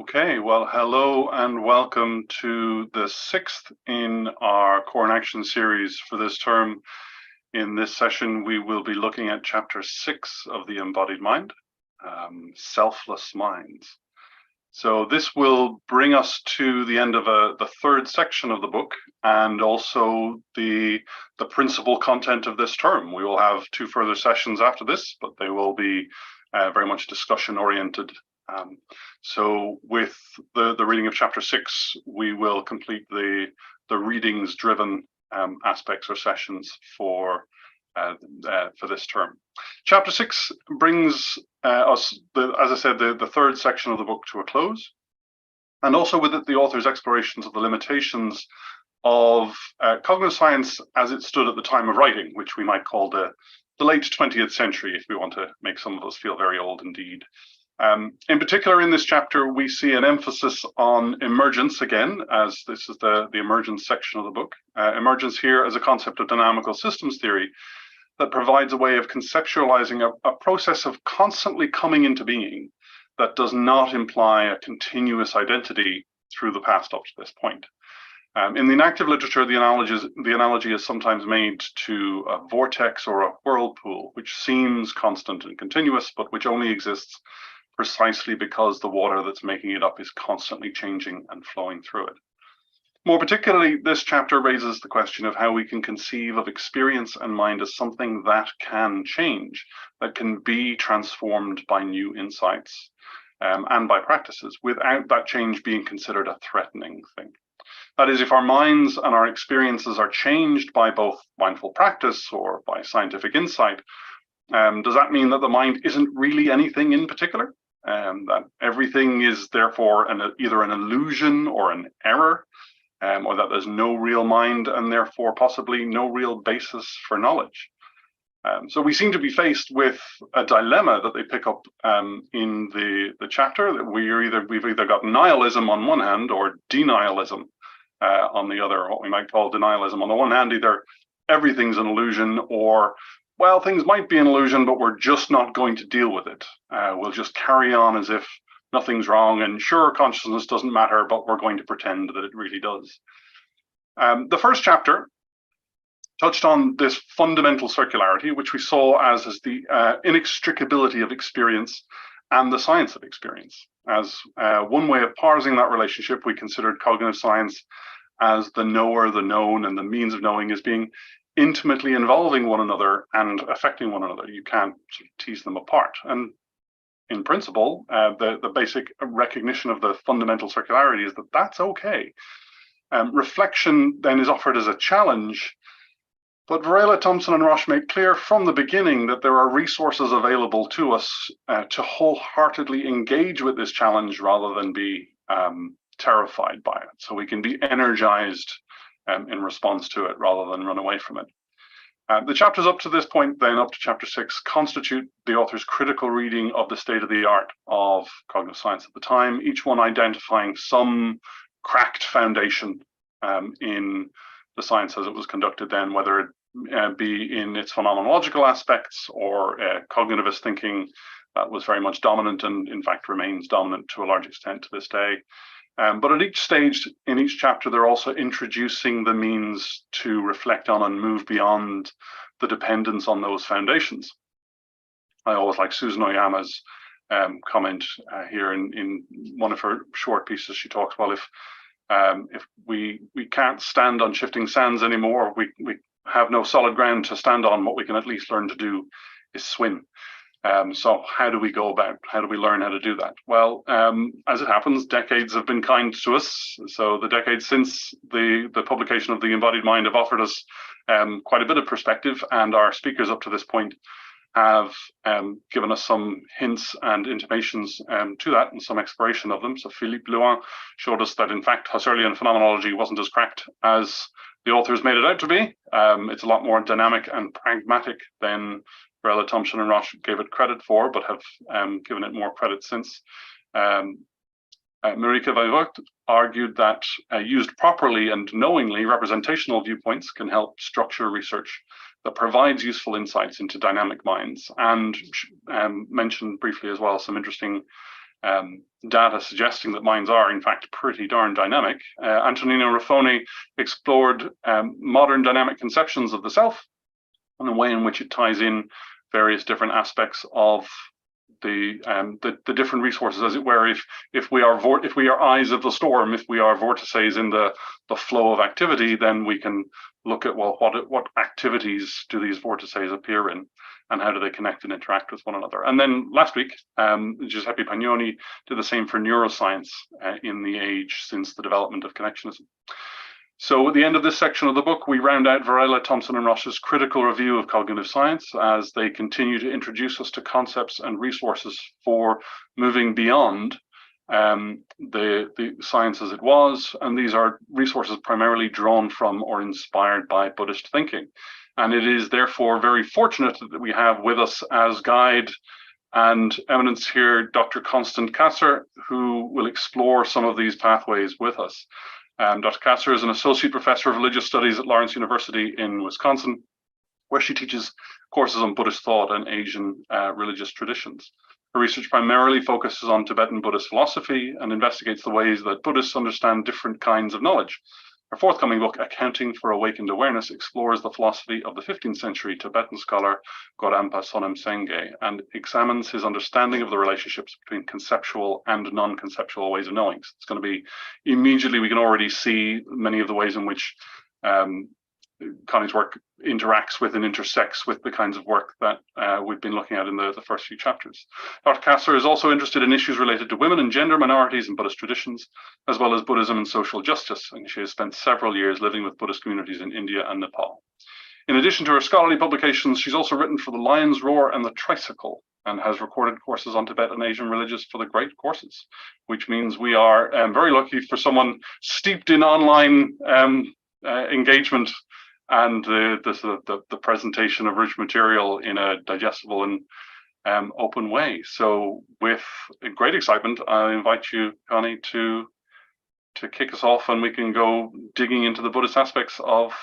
Okay, well, hello and welcome to the sixth in our Core Enaction series for this term. In this session, we will be looking at chapter 6 of the Embodied Mind, Selfless Minds. So this will bring us to the end of the third section of the book, and also the principal content of this term. We will have two further sessions after this, but they will be very much discussion oriented. So with the reading of chapter 6, we will complete the readings driven aspects or sessions for this term. Chapter 6 brings us, as I said, the third section of the book to a close, and also with it the author's explorations of the limitations of cognitive science as it stood at the time of writing, which we might call the late 20th century, if we want to make some of us feel very old indeed. In particular, in this chapter, we see an emphasis on emergence again, as this is the emergence section of the book. Emergence here as a concept of dynamical systems theory that provides a way of conceptualizing a process of constantly coming into being that does not imply a continuous identity through the past up to this point. In the enactive literature, the analogy is sometimes made to a vortex or a whirlpool, which seems constant and continuous, but which only exists precisely because the water that's making it up is constantly changing and flowing through it. More particularly, this chapter raises the question of how we can conceive of experience and mind as something that can change, that can be transformed by new insights and by practices, without that change being considered a threatening thing. That is, if our minds and our experiences are changed by both mindful practice or by scientific insight, does that mean that the mind isn't really anything in particular? That everything is therefore either an illusion or an error, or that there's no real mind and therefore possibly no real basis for knowledge. So we seem to be faced with a dilemma that they pick up in the chapter, that we've either got nihilism on one hand or denialism on the other, what we might call denialism. On the one hand, either everything's an illusion, or well, things might be an illusion, but we're just not going to deal with it. We'll just carry on as if nothing's wrong, and sure, consciousness doesn't matter, but we're going to pretend that it really does. The first chapter touched on this fundamental circularity, which we saw as the inextricability of experience and the science of experience. As one way of parsing that relationship, we considered cognitive science as the knower, the known, and the means of knowing as being intimately involving one another and affecting one another. You can't sort of tease them apart. And in principle, the basic recognition of the fundamental circularity is that that's okay. Reflection then is offered as a challenge, but Varela, Thompson, and Roche make clear from the beginning that there are resources available to us to wholeheartedly engage with this challenge rather than be terrified by it. So we can be energized in response to it rather than run away from it. The chapters up to this point, then up to chapter 6, constitute the author's critical reading of the state of the art of cognitive science at the time, each one identifying some cracked foundation in the science as it was conducted then, whether it be in its phenomenological aspects or cognitivist thinking that was very much dominant and in fact remains dominant to a large extent to this day. But at each stage, in each chapter, they're also introducing the means to reflect on and move beyond the dependence on those foundations. I always like Susan Oyama's comment here in one of her short pieces. She talks, well, if we can't stand on shifting sands anymore, we have no solid ground to stand on, what we can at least learn to do is swim. So how do we learn how to do that? Well, as it happens, decades have been kind to us. So the decades since the publication of The Embodied Mind have offered us quite a bit of perspective, and our speakers up to this point have given us some hints and intimations to that and some exploration of them. So Philippe Luan showed us that in fact Husserlian phenomenology wasn't as cracked as the authors made it out to be. It's a lot more dynamic and pragmatic than Varela, Thompson, and Roche gave it credit for, but have given it more credit since. Marieke Vijvoort argued that used properly and knowingly, representational viewpoints can help structure research that provides useful insights into dynamic minds, and mentioned briefly as well some interesting data suggesting that minds are, in fact, pretty darn dynamic. Antonino Raffoni explored modern dynamic conceptions of the self and the way in which it ties in various different aspects of the different resources, as it were. If we are eyes of the storm, if we are vortices in the flow of activity, then we can look at, well, what activities do these vortices appear in, and how do they connect and interact with one another? And then last week, Giuseppe Pagnoni did the same for neuroscience in the age since the development of connectionism. So at the end of this section of the book, we round out Varela, Thompson, and Ross's critical review of cognitive science as they continue to introduce us to concepts and resources for moving beyond the science as it was. And these are resources primarily drawn from or inspired by Buddhist thinking. And it is therefore very fortunate that we have with us as guide and eminence here, Dr. Constance Kassor, who will explore some of these pathways with us. Dr. Kassor is an associate professor of religious studies at Lawrence University in Wisconsin, where she teaches courses on Buddhist thought and Asian religious traditions. Her research primarily focuses on Tibetan Buddhist philosophy and investigates the ways that Buddhists understand different kinds of knowledge. Her forthcoming book, Accounting for Awakened Awareness, explores the philosophy of the 15th century Tibetan scholar Godampa Sonem Sengye and examines his understanding of the relationships between conceptual and non-conceptual ways of knowing. So it's going to be immediately, we can already see many of the ways in which Connie's work interacts with and intersects with the kinds of work that we've been looking at in the first few chapters. Dr. Kassor is also interested in issues related to women and gender minorities in Buddhist traditions, as well as Buddhism and social justice, and she has spent several years living with Buddhist communities in India and Nepal. In addition to her scholarly publications, she's also written for The Lion's Roar and The Tricycle, and has recorded courses on Tibet and Asian religions for the Great Courses, which means we are very lucky for someone steeped in online engagement and the presentation of rich material in a digestible and open way. So with great excitement, I invite you, Connie, to kick us off, and we can go digging into the Buddhist aspects of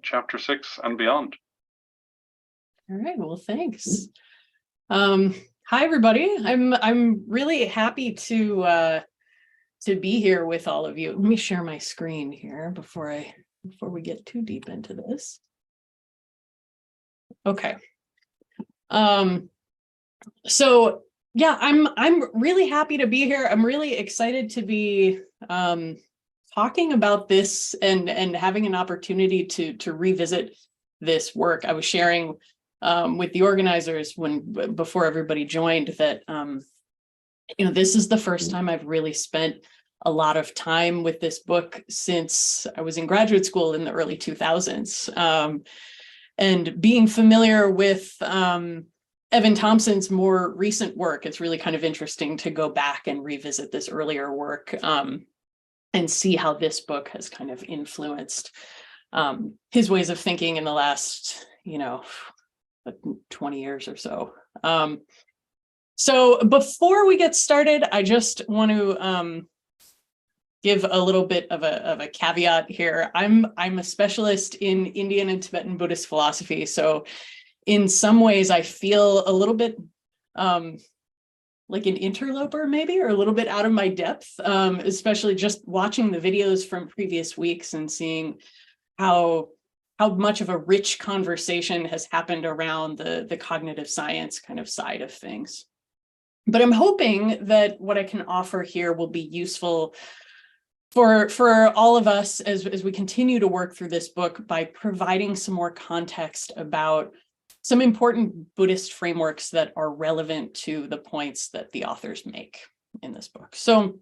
chapter 6 and beyond. All right, well, thanks. Hi, everybody. I'm really happy to be here with all of you. Let me share my screen here before we get too deep into this. Okay. So yeah, I'm really happy to be here. I'm really excited to be talking about this and having an opportunity to revisit this work. I was sharing with the organizers before everybody joined that this is the first time I've really spent a lot of time with this book since I was in graduate school in the early 2000s. And being familiar with Evan Thompson's more recent work, it's really kind of interesting to go back and revisit this earlier work and see how this book has kind of influenced his ways of thinking in the last, 20 years or so. So before we get started, I just want to give a little bit of a caveat here. I'm a specialist in Indian and Tibetan Buddhist philosophy. So in some ways I feel a little bit like an interloper maybe, or a little bit out of my depth, especially just watching the videos from previous weeks and seeing how much of a rich conversation has happened around the cognitive science kind of side of things. But I'm hoping that what I can offer here will be useful for all of us as we continue to work through this book by providing some more context about some important Buddhist frameworks that are relevant to the points that the authors make in this book. So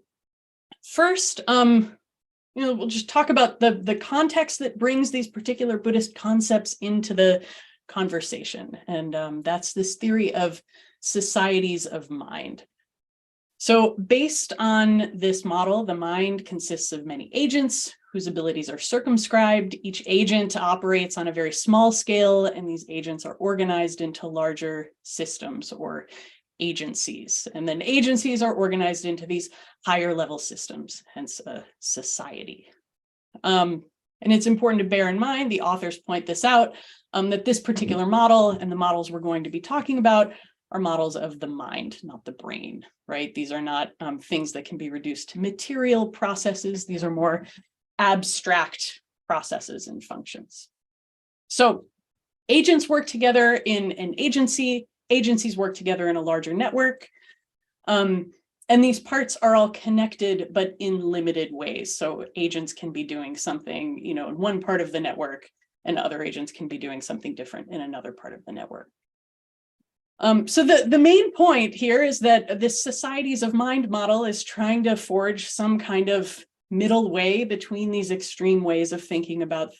first, we'll just talk about the context that brings these particular Buddhist concepts into the conversation. And that's this theory of societies of mind. So based on this model, the mind consists of many agents whose abilities are circumscribed. Each agent operates on a very small scale, and these agents are organized into larger systems or agencies. And then agencies are organized into these higher level systems, hence a society. And it's important to bear in mind, the authors point this out, that this particular model and the models we're going to be talking about are models of the mind, not the brain, right? These are not things that can be reduced to material processes. These are more abstract processes and functions. So agents work together in an agency, agencies work together in a larger network. And these parts are all connected, but in limited ways. So agents can be doing something, in one part of the network, and other agents can be doing something different in another part of the network. So the main point here is that this societies of mind model is trying to forge some kind of middle way between these extreme ways of thinking about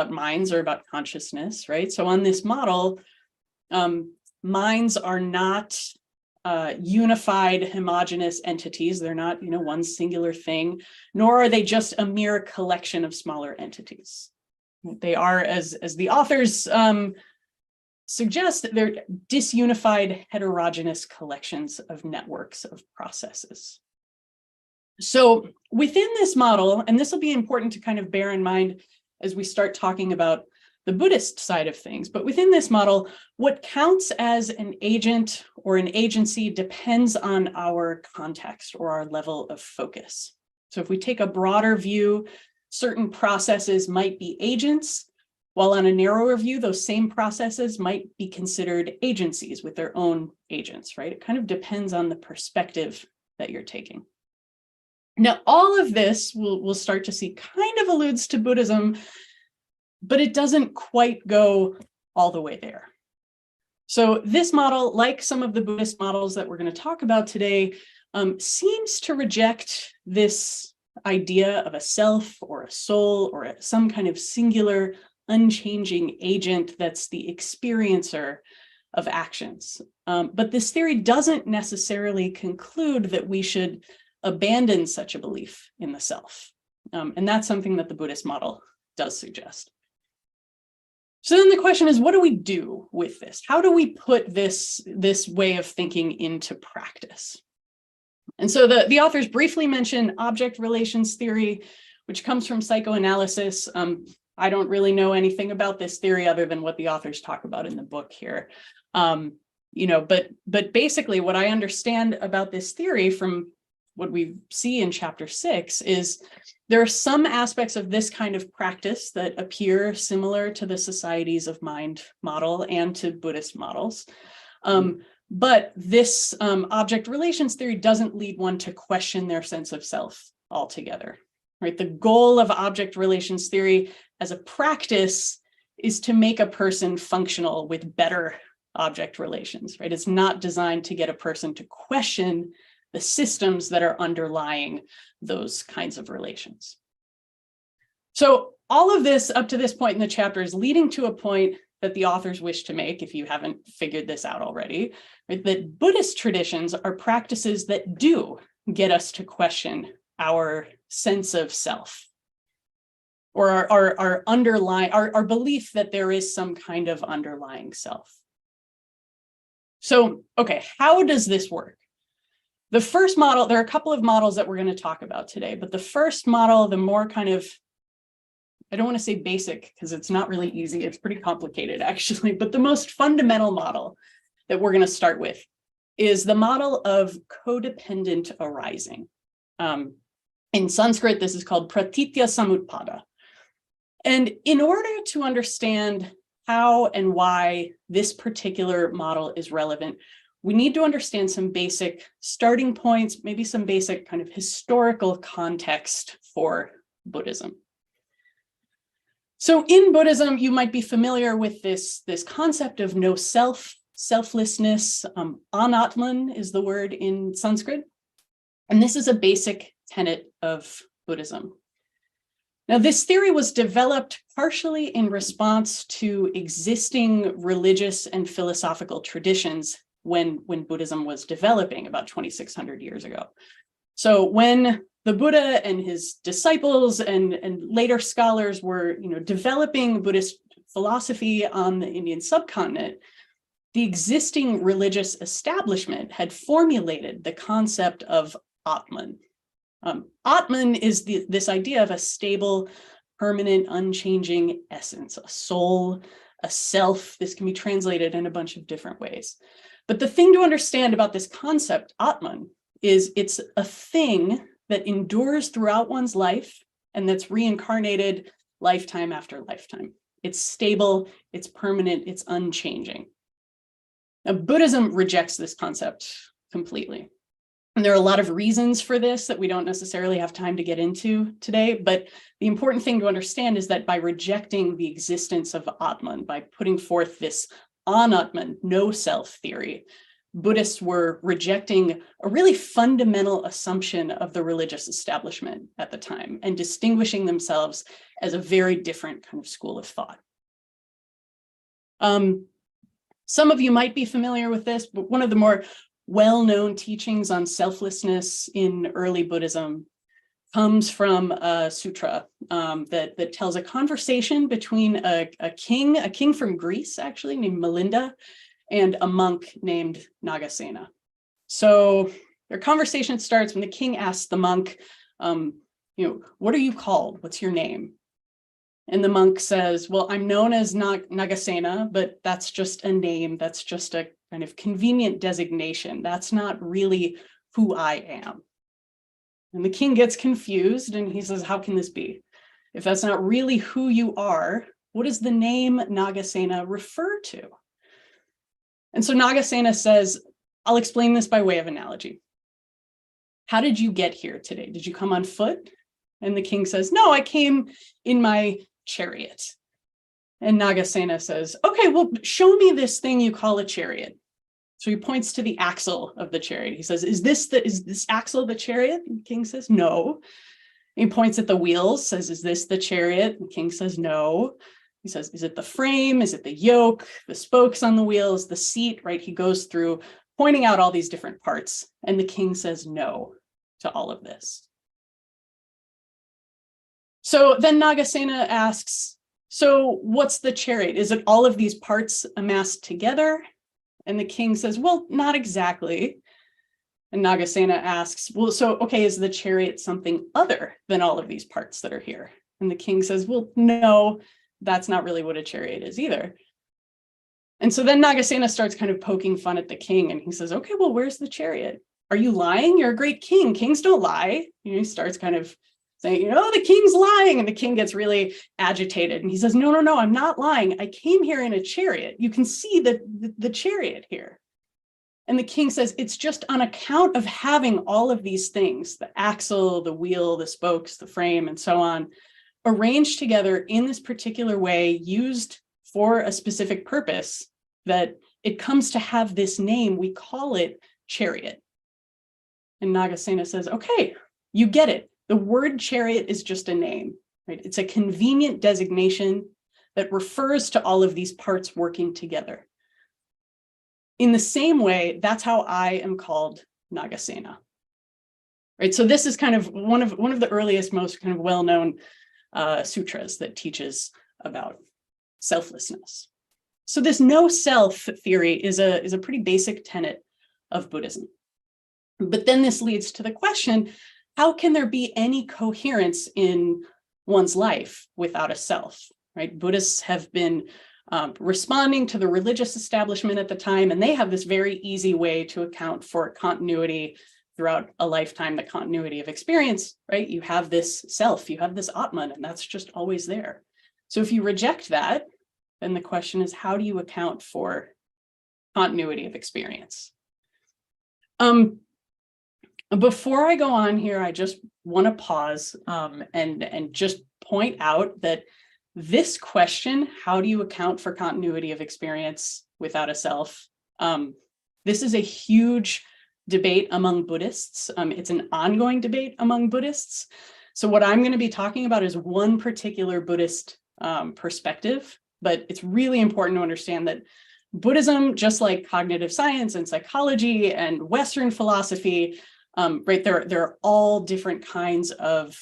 minds or about consciousness, right? So on this model, minds are not unified, homogeneous entities. They're not, one singular thing, nor are they just a mere collection of smaller entities. They are, as the authors suggest, they're disunified, heterogeneous collections of networks of processes. So within this model, and this will be important to kind of bear in mind as we start talking about the Buddhist side of things, but within this model, what counts as an agent or an agency depends on our context or our level of focus. So if we take a broader view, certain processes might be agents, while on a narrower view, those same processes might be considered agencies with their own agents, right? It kind of depends on the perspective that you're taking. Now, all of this we'll start to see kind of alludes to Buddhism, but it doesn't quite go all the way there. So this model, like some of the Buddhist models that we're going to talk about today, seems to reject this idea of a self or a soul or some kind of singular, unchanging agent that's the experiencer of actions. But this theory doesn't necessarily conclude that we should abandon such a belief in the self. And that's something that the Buddhist model does suggest. So then the question is, what do we do with this? How do we put this way of thinking into practice? And so the authors briefly mention object relations theory, which comes from psychoanalysis. I don't really know anything about this theory other than what the authors talk about in the book here. But basically what I understand about this theory from what we see in chapter 6 is there are some aspects of this kind of practice that appear similar to the societies of mind model and to Buddhist models. But this object relations theory doesn't lead one to question their sense of self altogether, right? The goal of object relations theory as a practice is to make a person functional with better object relations, right? It's not designed to get a person to question the systems that are underlying those kinds of relations. So all of this up to this point in the chapter is leading to a point that the authors wish to make, if you haven't figured this out already, right? That Buddhist traditions are practices that do get us to question our sense of self, or our underlying, our belief that there is some kind of underlying self. So, okay, how does this work? The first model, there are a couple of models that we're going to talk about today, but the first model, the more kind of, I don't want to say basic because it's not really easy, it's pretty complicated actually, but the most fundamental model that we're going to start with is the model of codependent arising. In Sanskrit, this is called pratitya samutpada. And in order to understand how and why this particular model is relevant, we need to understand some basic starting points, maybe some basic kind of historical context for Buddhism. So in Buddhism, you might be familiar with this concept of no self, selflessness. Anatman is the word in Sanskrit. And this is a basic tenet of Buddhism. Now, this theory was developed partially in response to existing religious and philosophical traditions when Buddhism was developing about 2,600 years ago. So when the Buddha and his disciples and later scholars were developing Buddhist philosophy on the Indian subcontinent, the existing religious establishment had formulated the concept of Atman. Atman is this idea of a stable, permanent, unchanging essence, a soul, a self. This can be translated in a bunch of different ways. But the thing to understand about this concept, Atman, is it's a thing that endures throughout one's life and that's reincarnated lifetime after lifetime. It's stable, it's permanent, it's unchanging. Now, Buddhism rejects this concept completely. And there are a lot of reasons for this that we don't necessarily have time to get into today, but the important thing to understand is that by rejecting the existence of Atman, by putting forth this anatman, no self theory, Buddhists were rejecting a really fundamental assumption of the religious establishment at the time and distinguishing themselves as a very different kind of school of thought. Some of you might be familiar with this, but one of the more well-known teachings on selflessness in early Buddhism comes from a sutra that tells a conversation between a king from Greece, actually, named Melinda, and a monk named Nagasena. So their conversation starts when the king asks the monk, what are you called? What's your name? And the monk says, well, I'm known as Nagasena, but that's just a name. That's just a kind of convenient designation. That's not really who I am. And the king gets confused and he says, how can this be? If that's not really who you are, what does the name Nagasena refer to? And so Nagasena says, I'll explain this by way of analogy. How did you get here today? Did you come on foot? And the king says, no, I came in my chariot. And Nagasena says, okay, well, show me this thing you call a chariot. So he points to the axle of the chariot. He says, is this axle the chariot? And the king says, no. He points at the wheels, says, is this the chariot? And the king says, no. He says, is it the frame? Is it the yoke, the spokes on the wheels, the seat, right? He goes through pointing out all these different parts. And the king says no to all of this. So then Nagasena asks, so what's the chariot? Is it all of these parts amassed together? And the king says, well, not exactly. And Nagasena asks, well, so, okay, is the chariot something other than all of these parts that are here? And the king says, well, no, that's not really what a chariot is either. And so then Nagasena starts kind of poking fun at the king. And he says, okay, well, where's the chariot? Are you lying? You're a great king. Kings don't lie. He starts kind of saying, the king's lying. And the king gets really agitated. And he says, no, I'm not lying. I came here in a chariot. You can see the chariot here. And the king says, it's just on account of having all of these things, the axle, the wheel, the spokes, the frame, and so on, arranged together in this particular way, used for a specific purpose, that it comes to have this name. We call it chariot. And Nagasena says, okay, you get it. The word chariot is just a name, right? It's a convenient designation that refers to all of these parts working together. In the same way, that's how I am called Nagasena, right? So this is kind of one of the earliest, most kind of well-known sutras that teaches about selflessness. So this no self theory is a pretty basic tenet of Buddhism. But then this leads to the question, how can there be any coherence in one's life without a self, right? Buddhists have been responding to the religious establishment at the time, and they have this very easy way to account for continuity throughout a lifetime, the continuity of experience, right? You have this self, you have this Atman, and that's just always there. So if you reject that, then the question is, how do you account for continuity of experience? Before I go on here, I just want to pause and just point out that this question, how do you account for continuity of experience without a self? This is a huge debate among Buddhists. It's an ongoing debate among Buddhists. So what I'm going to be talking about is one particular Buddhist perspective, but it's really important to understand that Buddhism, just like cognitive science and psychology and Western philosophy, right, there are all different kinds of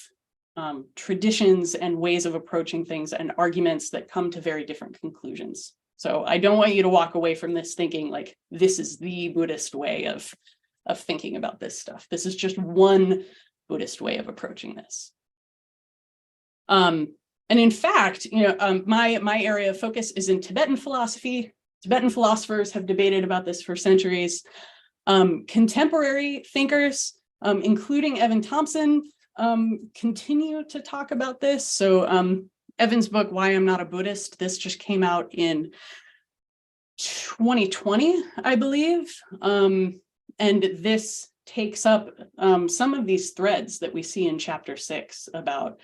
traditions and ways of approaching things and arguments that come to very different conclusions. So I don't want you to walk away from this thinking like this is the Buddhist way of thinking about this stuff. This is just one Buddhist way of approaching this. And in fact, my area of focus is in Tibetan philosophy. Tibetan philosophers have debated about this for centuries. Contemporary thinkers, including Evan Thompson, continue to talk about this. So Evan's book, Why I'm Not a Buddhist, this just came out in 2020, I believe. And this takes up some of these threads that we see in chapter 6 about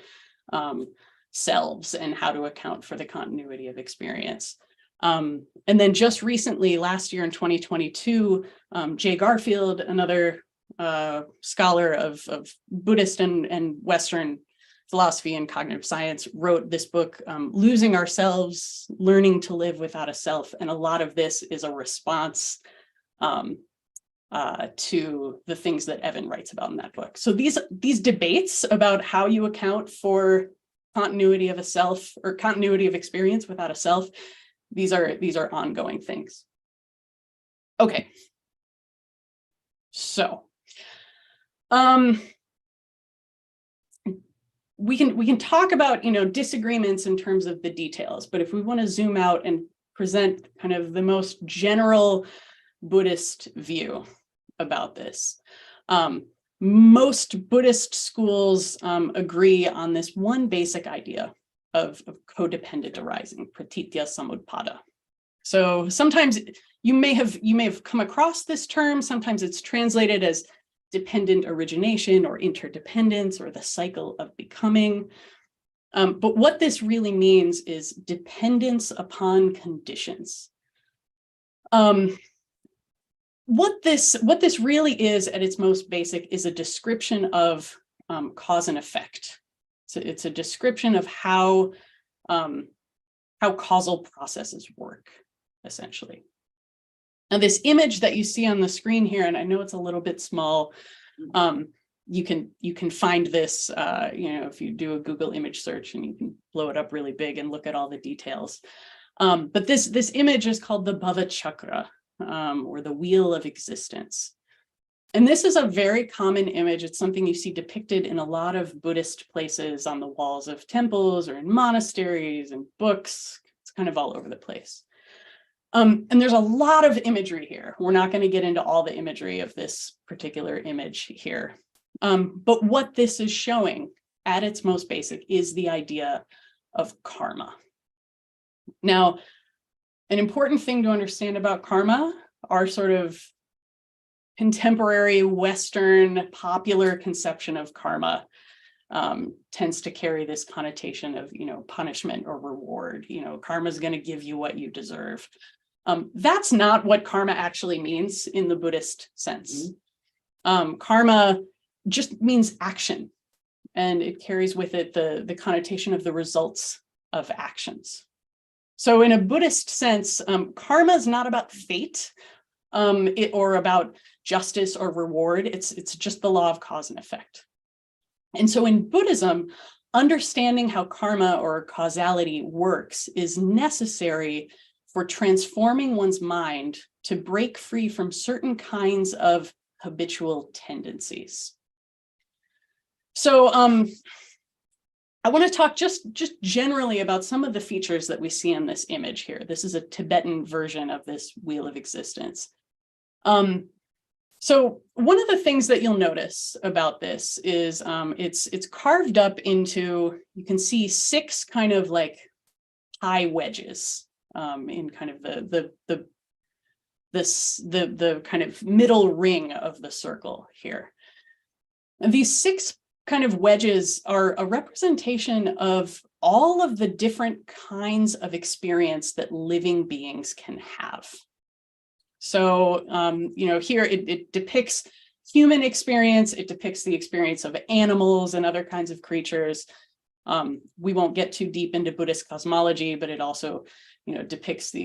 selves and how to account for the continuity of experience. And then just recently, last year in 2022, Jay Garfield, another scholar of Buddhist and Western philosophy and cognitive science, wrote this book, Losing Ourselves, Learning to Live Without a Self. And a lot of this is a response to the things that Evan writes about in that book. So these debates about how you account for continuity of a self or continuity of experience without a self, these are ongoing things. Okay. So we can talk about, disagreements in terms of the details, but if we want to zoom out and present kind of the most general Buddhist view about this, most Buddhist schools agree on this one basic idea of codependent arising, pratitya samudpada. So sometimes you may have come across this term. Sometimes it's translated as dependent origination or interdependence or the cycle of becoming. But what this really means is dependence upon conditions. What this really is at its most basic is a description of cause and effect. So it's a description of how causal processes work, essentially. Now, this image that you see on the screen here, and I know it's a little bit small, you can find this, if you do a Google image search, and you can blow it up really big and look at all the details. But this image is called the Bhava Chakra, or the Wheel of Existence. And this is a very common image. It's something you see depicted in a lot of Buddhist places on the walls of temples or in monasteries and books. It's kind of all over the place. And there's a lot of imagery here. We're not going to get into all the imagery of this particular image here. But what this is showing at its most basic is the idea of karma. Now, an important thing to understand about karma, our sort of contemporary Western popular conception of karma tends to carry this connotation of, punishment or reward. Karma is going to give you what you deserve. That's not what karma actually means in the Buddhist sense. Karma just means action, and it carries with it the connotation of the results of actions. So in a Buddhist sense, karma is not about fate or about justice or reward. It's just the law of cause and effect. And so in Buddhism, understanding how karma or causality works is necessary for transforming one's mind to break free from certain kinds of habitual tendencies. So I want to talk just generally about some of the features that we see in this image here. This is a Tibetan version of this Wheel of Existence. So one of the things that you'll notice about this is it's carved up into, you can see 6 kind of like high wedges in kind of the kind of middle ring of the circle here. And these 6 kind of wedges are a representation of all of the different kinds of experience that living beings can have. So, here it depicts human experience. It depicts the experience of animals and other kinds of creatures. We won't get too deep into Buddhist cosmology, but it also, depicts the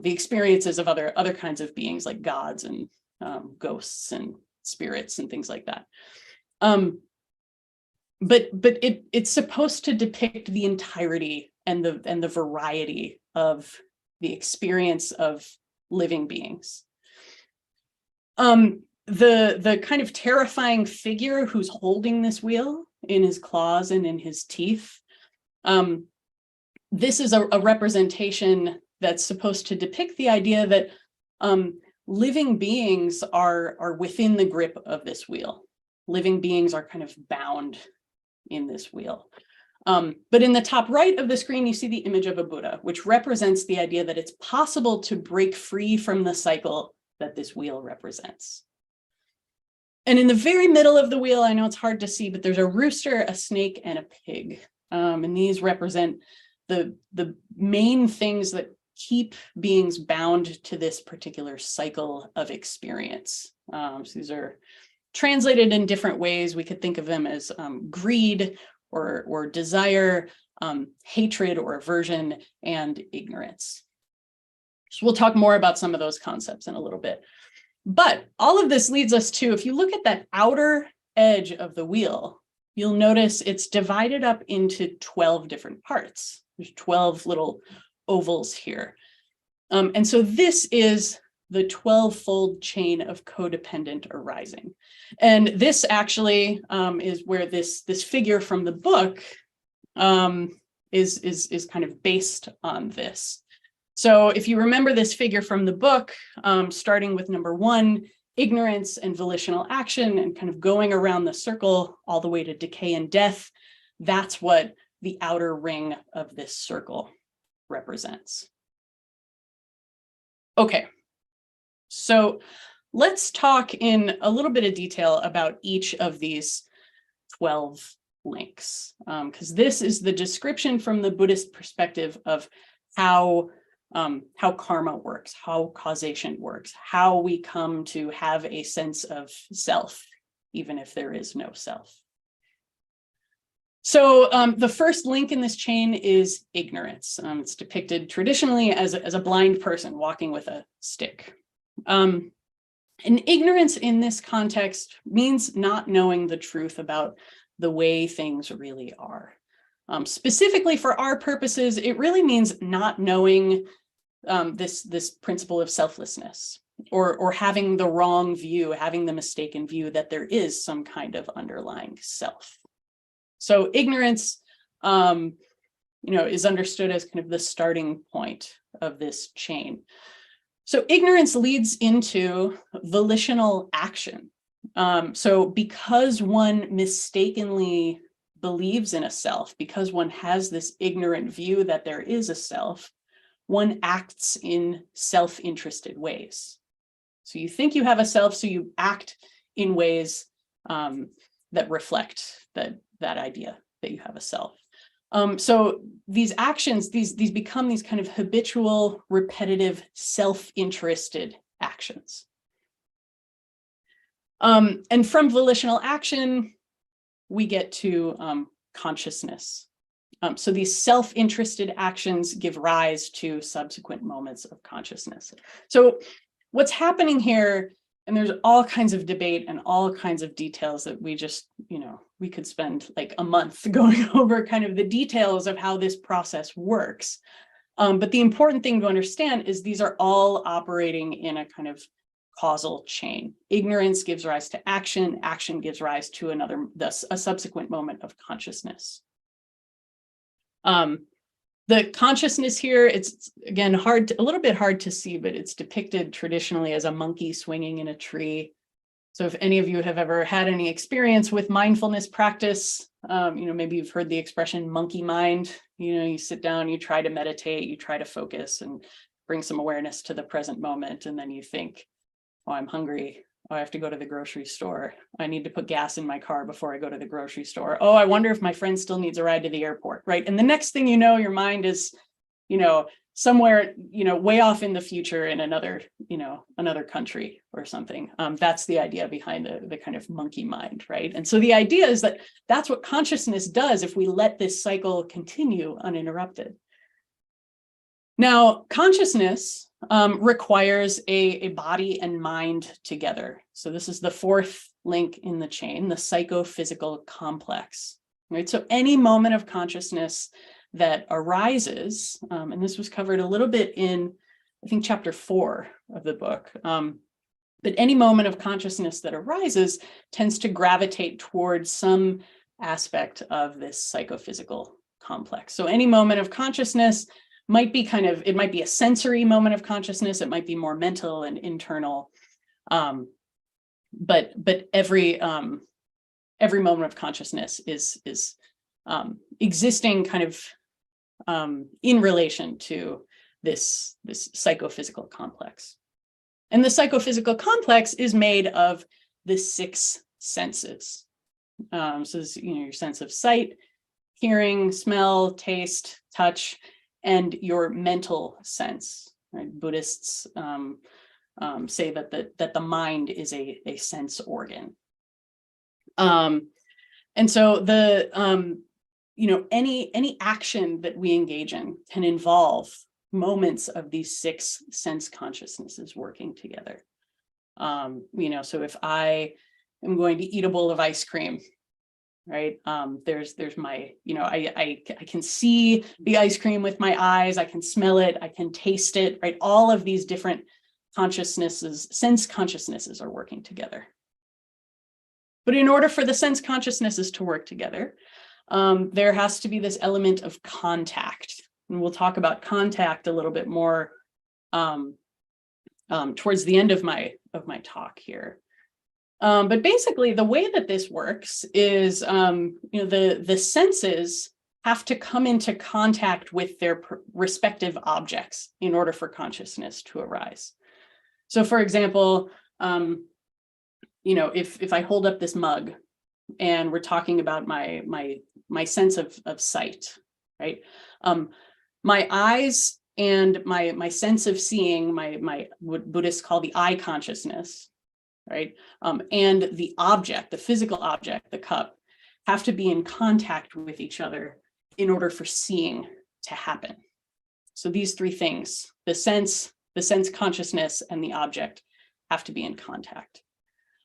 experiences of other kinds of beings like gods and ghosts and spirits and things like that. But it's supposed to depict the entirety and the variety of the experience of living beings. The kind of terrifying figure who's holding this wheel in his claws and in his teeth, this is a representation that's supposed to depict the idea that living beings are within the grip of this wheel. Living beings are kind of bound in this wheel. But in the top right of the screen, you see the image of a Buddha, which represents the idea that it's possible to break free from the cycle that this wheel represents. And in the very middle of the wheel, I know it's hard to see, but there's a rooster, a snake, and a pig. And these represent the main things that keep beings bound to this particular cycle of experience. So these are translated in different ways. We could think of them as greed or desire, hatred or aversion, and ignorance. So we'll talk more about some of those concepts in a little bit. But all of this leads us to, if you look at that outer edge of the wheel, you'll notice it's divided up into 12 different parts. There's 12 little ovals here. And so this is the 12-fold chain of codependent arising. And this actually is where this figure from the book is kind of based on this. So if you remember this figure from the book, starting with number 1, ignorance and volitional action, and kind of going around the circle all the way to decay and death, that's what the outer ring of this circle represents. Okay, so let's talk in a little bit of detail about each of these 12 links, because this is the description from the Buddhist perspective of how karma works, how causation works, how we come to have a sense of self, even if there is no self. So the first link in this chain is ignorance. It's depicted traditionally as a blind person walking with a stick. And ignorance in this context means not knowing the truth about the way things really are. Specifically for our purposes, it really means not knowing this principle of selflessness, or having the wrong view, having the mistaken view that there is some kind of underlying self. So ignorance, is understood as kind of the starting point of this chain. So ignorance leads into volitional action. So because one mistakenly believes in a self, because one has this ignorant view that there is a self, one acts in self-interested ways. So you think you have a self, so you act in ways that reflect that idea that you have a self. So these actions, these become these kind of habitual, repetitive, self-interested actions. And from volitional action, we get to consciousness. So these self-interested actions give rise to subsequent moments of consciousness. So what's happening here, and there's all kinds of debate and all kinds of details that we just, we could spend like a month going over kind of the details of how this process works. But the important thing to understand is these are all operating in a kind of causal chain. Ignorance gives rise to action, action gives rise to a subsequent moment of consciousness. The consciousness here, it's again a little bit hard to see, but it's depicted traditionally as a monkey swinging in a tree. So if any of you have ever had any experience with mindfulness practice, maybe you've heard the expression monkey mind. You sit down, you try to meditate, you try to focus and bring some awareness to the present moment, and then you think, oh, I'm hungry. Oh, I have to go to the grocery store. I need to put gas in my car before I go to the grocery store. Oh, I wonder if my friend still needs a ride to the airport, right? And the next thing you know, your mind is, somewhere, way off in the future in another country or something. That's the idea behind the kind of monkey mind, right? And so the idea is that that's what consciousness does if we let this cycle continue uninterrupted. Now, consciousness requires a body and mind together. So this is the fourth link in the chain, the psychophysical complex, right? So any moment of consciousness that arises, and this was covered a little bit in, I think, chapter 4 of the book, but any moment of consciousness that arises tends to gravitate towards some aspect of this psychophysical complex. So any moment of consciousness might be it might be a sensory moment of consciousness. It might be more mental and internal. But every moment of consciousness is existing kind of in relation to this psychophysical complex. And the psychophysical complex is made of the 6 senses. So this, your sense of sight, hearing, smell, taste, touch, and your mental sense. Right? Buddhists say that the mind is a sense organ. And so the any action that we engage in can involve moments of these 6 sense consciousnesses working together. So if I am going to eat a bowl of ice cream, right? There's my, I can see the ice cream with my eyes, I can smell it, I can taste it, right? All of these different consciousnesses, sense consciousnesses are working together. But in order for the sense consciousnesses to work together, there has to be this element of contact. And we'll talk about contact a little bit more towards the end of my talk here. But basically, the way that this works is, the senses have to come into contact with their respective objects in order for consciousness to arise. So, for example, if I hold up this mug and we're talking about my sense of sight, right? My eyes and my sense of seeing, what Buddhists call the eye consciousness, right? And the object, the physical object, the cup, have to be in contact with each other in order for seeing to happen. So these 3 things, the sense consciousness, and the object have to be in contact.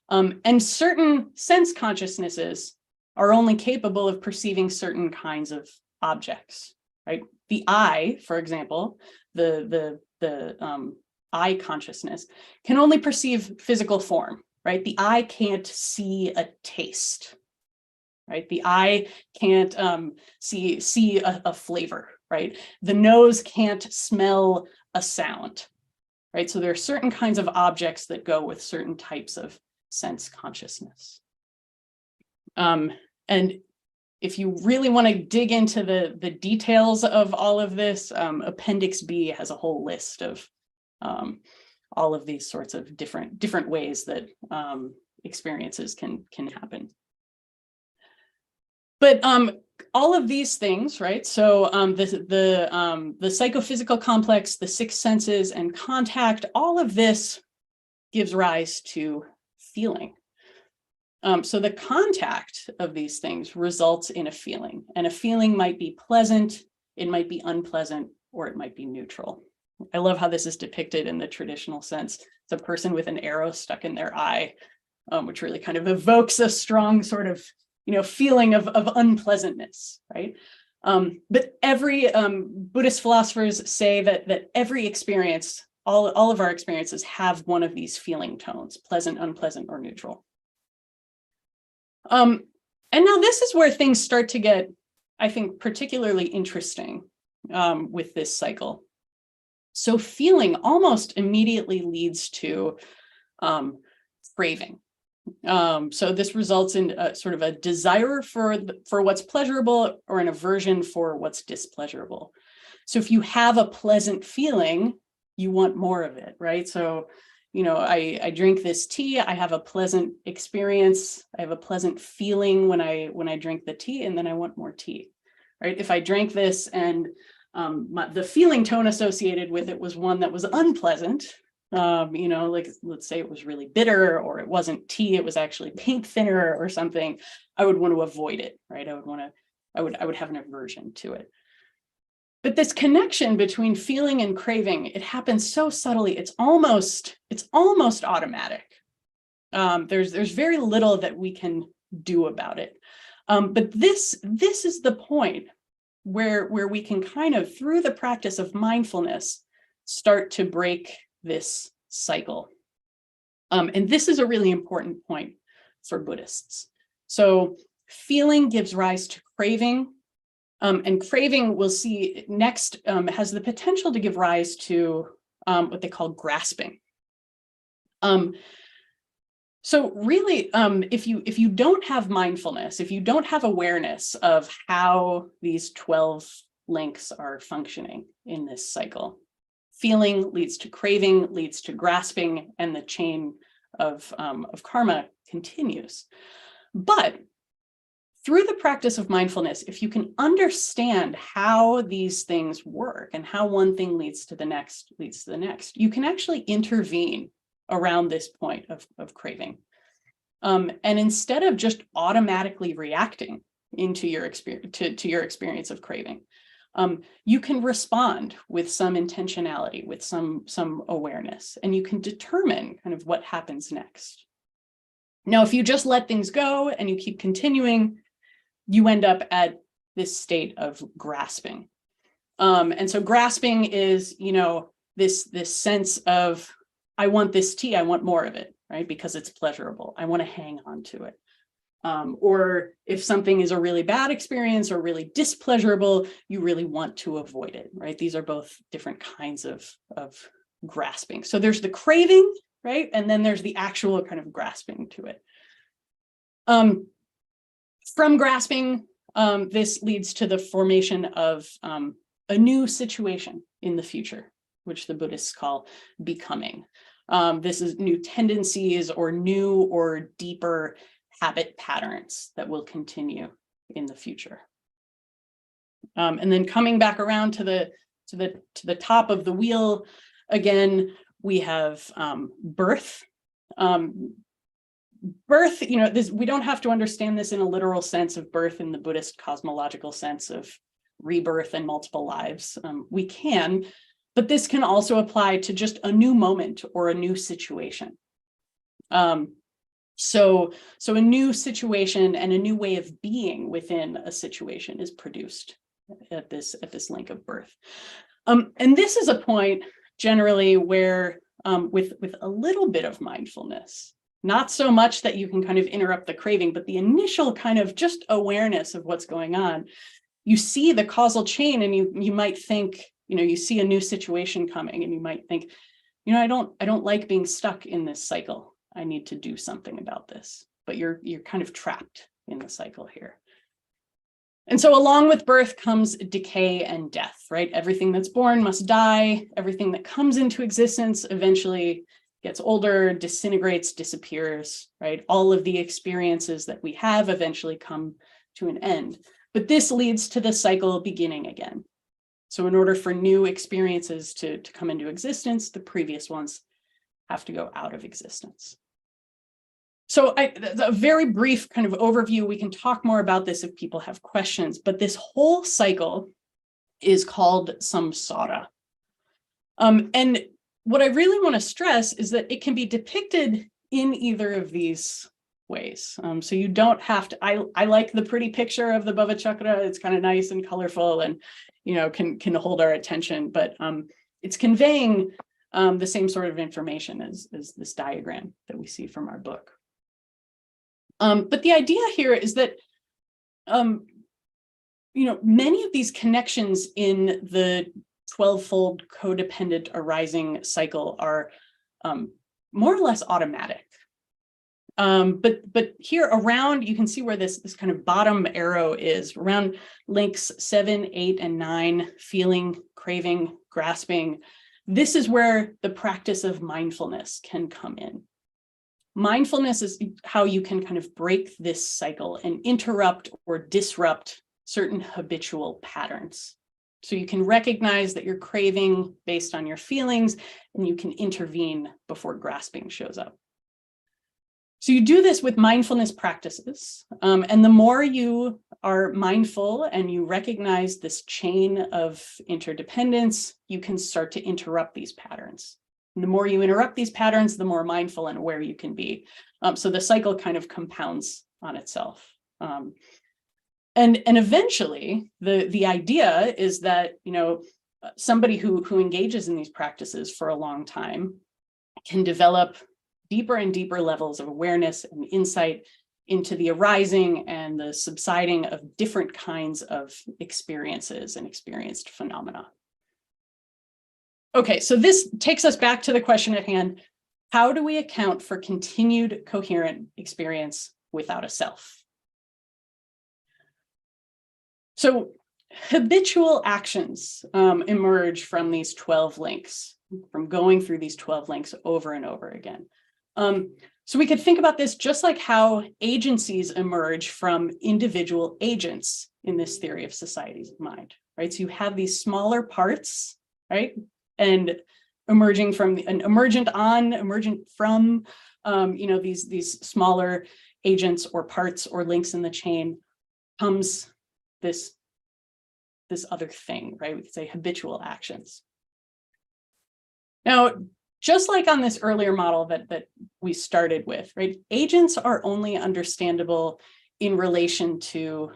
And certain sense consciousnesses are only capable of perceiving certain kinds of objects, right? The eye, for example, the eye consciousness can only perceive physical form, right? The eye can't see a taste, right? The eye can't see a flavor, right? The nose can't smell a sound, right? So there are certain kinds of objects that go with certain types of sense consciousness. And if you really want to dig into the details of all of this, Appendix B has a whole list of all of these sorts of different ways that experiences can happen. But all of these things, right? So the psychophysical complex, the 6 senses, and contact, all of this gives rise to feeling. So the contact of these things results in a feeling, and a feeling might be pleasant, it might be unpleasant, or it might be neutral. I love how this is depicted in the traditional sense. It's a person with an arrow stuck in their eye, which really kind of evokes a strong sort of, feeling of unpleasantness, right? But every Buddhist philosophers say that every experience, all of our experiences have one of these feeling tones: pleasant, unpleasant, or neutral. And now this is where things start to get, I think, particularly interesting with this cycle. So feeling almost immediately leads to craving. So this results in sort of a desire for what's pleasurable, or an aversion for what's displeasurable. So if you have a pleasant feeling, you want more of it, right? So I drink this tea, I have a pleasant experience, I have a pleasant feeling when I drink the tea, and then I want more tea, right? If I drank this and the feeling tone associated with it was one that was unpleasant, like let's say it was really bitter, or it wasn't tea, it was actually paint thinner or something, I would want to avoid it, right? I would have an aversion to it. But this connection between feeling and craving, it happens so subtly, it's almost automatic. There's very little that we can do about it. But this is the point where we can kind of, through the practice of mindfulness, start to break this cycle. And this is a really important point for Buddhists. So feeling gives rise to craving, And craving, we'll see next, has the potential to give rise to what they call grasping. So really, if you don't have mindfulness, if you don't have awareness of how these 12 links are functioning in this cycle, feeling leads to craving, leads to grasping, and the chain of karma continues. But through the practice of mindfulness, if you can understand how these things work and how one thing leads to the next, you can actually intervene around this point of craving. And instead of just automatically reacting into your experience to your experience of craving, you can respond with some intentionality, with some awareness, and you can determine kind of what happens next. Now, if you just let things go and you keep continuing, you end up at this state of grasping. And so grasping is, this sense of, I want this tea, I want more of it, right? Because it's pleasurable. I want to hang on to it. Or if something is a really bad experience or really displeasurable, you really want to avoid it, right? These are both different kinds of grasping. So there's the craving, right? And then there's the actual kind of grasping to it. From grasping, this leads to the formation of a new situation in the future, which the Buddhists call becoming. This is new tendencies or new or deeper habit patterns that will continue in the future. And then coming back around to the top of the wheel, again, we have birth. Birth, we don't have to understand this in a literal sense of birth in the Buddhist cosmological sense of rebirth and multiple lives. We can, but this can also apply to just a new moment or a new situation. So a new situation and a new way of being within a situation is produced at this link of birth. And this is a point generally where with a little bit of mindfulness, not so much that you can kind of interrupt the craving, but the initial kind of just awareness of what's going on, you see the causal chain and you might think, you see a new situation coming and you might think, I don't like being stuck in this cycle. I need to do something about this, but you're kind of trapped in the cycle here. And so along with birth comes decay and death, right? Everything that's born must die. Everything that comes into existence eventually gets older, disintegrates, disappears, right? All of the experiences that we have eventually come to an end. But this leads to the cycle beginning again. So in order for new experiences to come into existence, the previous ones have to go out of existence. So a very brief kind of overview, we can talk more about this if people have questions, but this whole cycle is called samsara. And what I really want to stress is that it can be depicted in either of these ways. So you don't have to, I like the pretty picture of the Bhava Chakra. It's kind of nice and colorful and, can hold our attention, but it's conveying the same sort of information as this diagram that we see from our book. But the idea here is that, many of these connections in the 12-fold codependent arising cycle are more or less automatic. But here around, you can see where this kind of bottom arrow is, around links 7, 8, and 9, feeling, craving, grasping. This is where the practice of mindfulness can come in. Mindfulness is how you can kind of break this cycle and interrupt or disrupt certain habitual patterns. So you can recognize that you're craving based on your feelings, and you can intervene before grasping shows up. So you do this with mindfulness practices, and the more you are mindful and you recognize this chain of interdependence, you can start to interrupt these patterns. And the more you interrupt these patterns, the more mindful and aware you can be. So the cycle kind of compounds on itself. And eventually, the idea is that somebody who engages in these practices for a long time can develop deeper and deeper levels of awareness and insight into the arising and the subsiding of different kinds of experiences and experienced phenomena. Okay, so this takes us back to the question at hand. How do we account for continued coherent experience without a self? So habitual actions emerge from these 12 links, from going through these 12 links over and over again. So we could think about this just like how agencies emerge from individual agents in this theory of society's mind, right? So you have these smaller parts, right? And emerging from an emergent from, these smaller agents or parts or links in the chain comes this other thing, right? We could say habitual actions. Now, just like on this earlier model that we started with, right? Agents are only understandable in relation to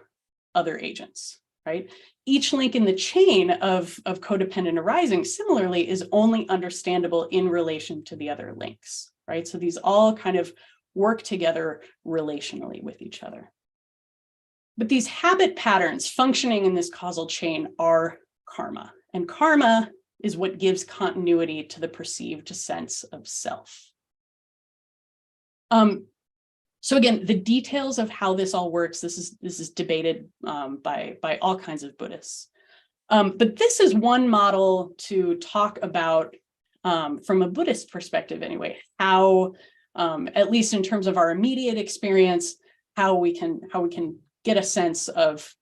other agents, right? Each link in the chain of codependent arising, similarly, is only understandable in relation to the other links, right? So these all kind of work together relationally with each other. But these habit patterns functioning in this causal chain are karma, and karma is what gives continuity to the perceived sense of self. So again, the details of how this all works, this is debated by all kinds of Buddhists. But this is one model to talk about from a Buddhist perspective anyway, how, at least in terms of our immediate experience, how we can get a sense of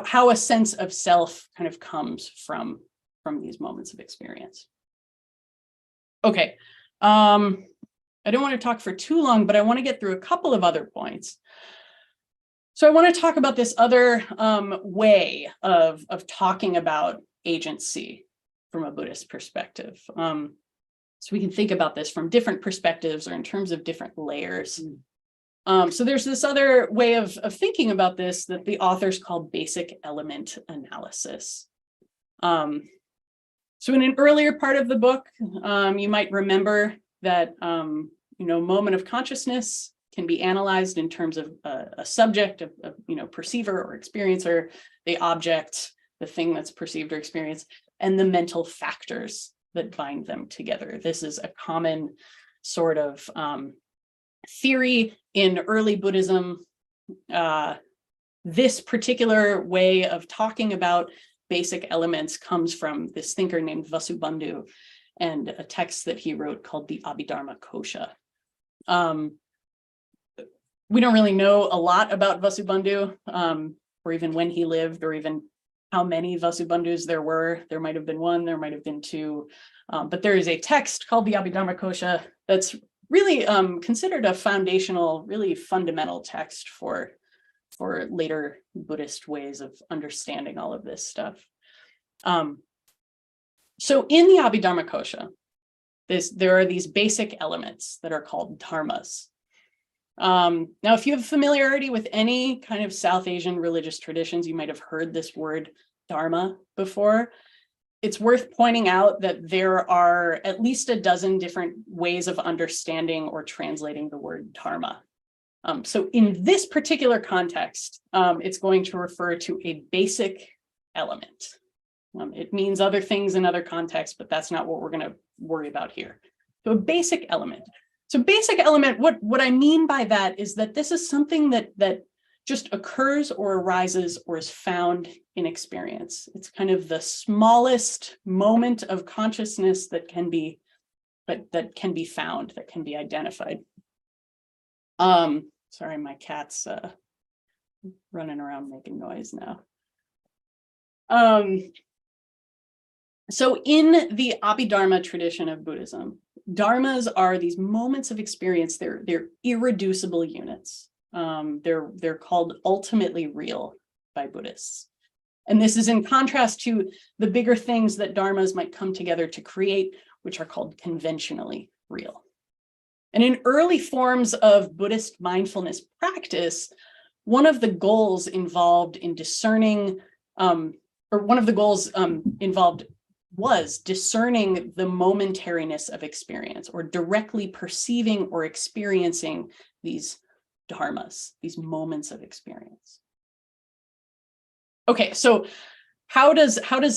how a sense of self kind of comes from these moments of experience. Okay, I don't want to talk for too long, but I want to get through a couple of other points. So I want to talk about this other way of talking about agency from a Buddhist perspective. So we can think about this from different perspectives or in terms of different layers. So there's this other way of thinking about this that the authors call basic element analysis. So in an earlier part of the book, you might remember that moment of consciousness can be analyzed in terms of a subject, perceiver or experiencer, the object, the thing that's perceived or experienced, and the mental factors that bind them together. This is a common sort of theory in early Buddhism. This particular way of talking about basic elements comes from this thinker named Vasubandhu and a text that he wrote called the Abhidharma Kosha. We don't really know a lot about Vasubandhu, or even when he lived, or even how many Vasubandhus there were. There might have been one, there might have been two, but there is a text called the Abhidharma Kosha that's really considered a foundational, really fundamental text for later Buddhist ways of understanding all of this stuff. So in the Abhidharma Kosha, there are these basic elements that are called dharmas. Now, if you have familiarity with any kind of South Asian religious traditions, you might have heard this word dharma before. It's worth pointing out that there are at least a dozen different ways of understanding or translating the word dharma. So in this particular context, it's going to refer to a basic element. It means other things in other contexts, but that's not what we're going to worry about here. So a basic element. So basic element, what I mean by that is that this is something that just occurs or arises or is found in experience. It's kind of the smallest moment of consciousness that can be found, that can be identified. Sorry, my cat's running around making noise now. So in the Abhidharma tradition of Buddhism, dharmas are these moments of experience. They're irreducible units. They're called ultimately real by Buddhists. And this is in contrast to the bigger things that dharmas might come together to create, which are called conventionally real. And in early forms of Buddhist mindfulness practice, one of the goals involved in discerning, involved was discerning the momentariness of experience, or directly perceiving or experiencing these dharmas, these moments of experience. Okay, so how does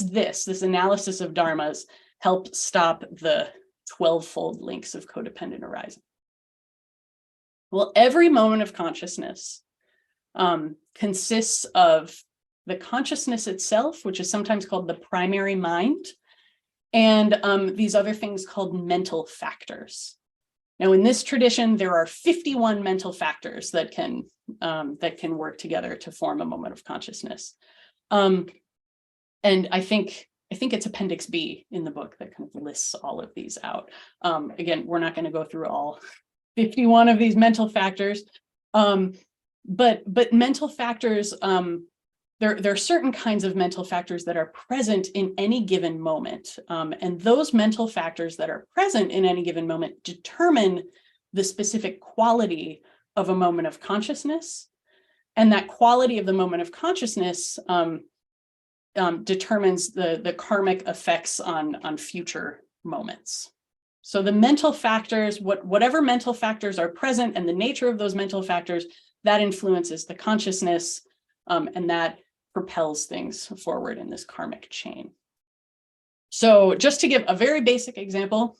this analysis of dharmas help stop the 12-fold links of codependent arising? Well, every moment of consciousness consists of the consciousness itself, which is sometimes called the primary mind, and these other things called mental factors. Now, in this tradition, there are 51 mental factors that can work together to form a moment of consciousness. And I think it's Appendix B in the book that kind of lists all of these out. Again, we're not going to go through all 51 of these mental factors, but mental factors, there are certain kinds of mental factors that are present in any given moment. And those mental factors that are present in any given moment determine the specific quality of a moment of consciousness. And that quality of the moment of consciousness determines the karmic effects on future moments. So the mental factors, whatever mental factors are present and the nature of those mental factors, that influences the consciousness, and that propels things forward in this karmic chain. So just to give a very basic example,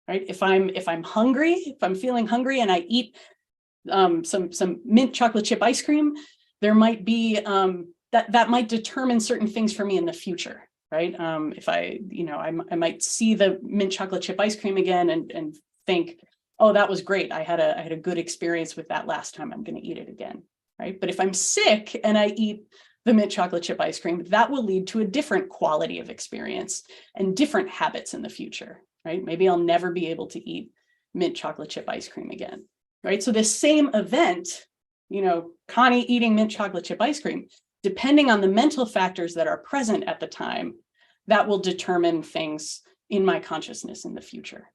right? If I'm hungry, if I'm feeling hungry and I eat some mint chocolate chip ice cream, there might be that might determine certain things for me in the future, right? If I might see the mint chocolate chip ice cream again and think, oh, that was great. I had a good experience with that last time. I'm going to eat it again, right? But if I'm sick and I eat the mint chocolate chip ice cream, that will lead to a different quality of experience and different habits in the future, right? Maybe I'll never be able to eat mint chocolate chip ice cream again, right? So this same event, Connie eating mint chocolate chip ice cream, depending on the mental factors that are present at the time, that will determine things in my consciousness in the future.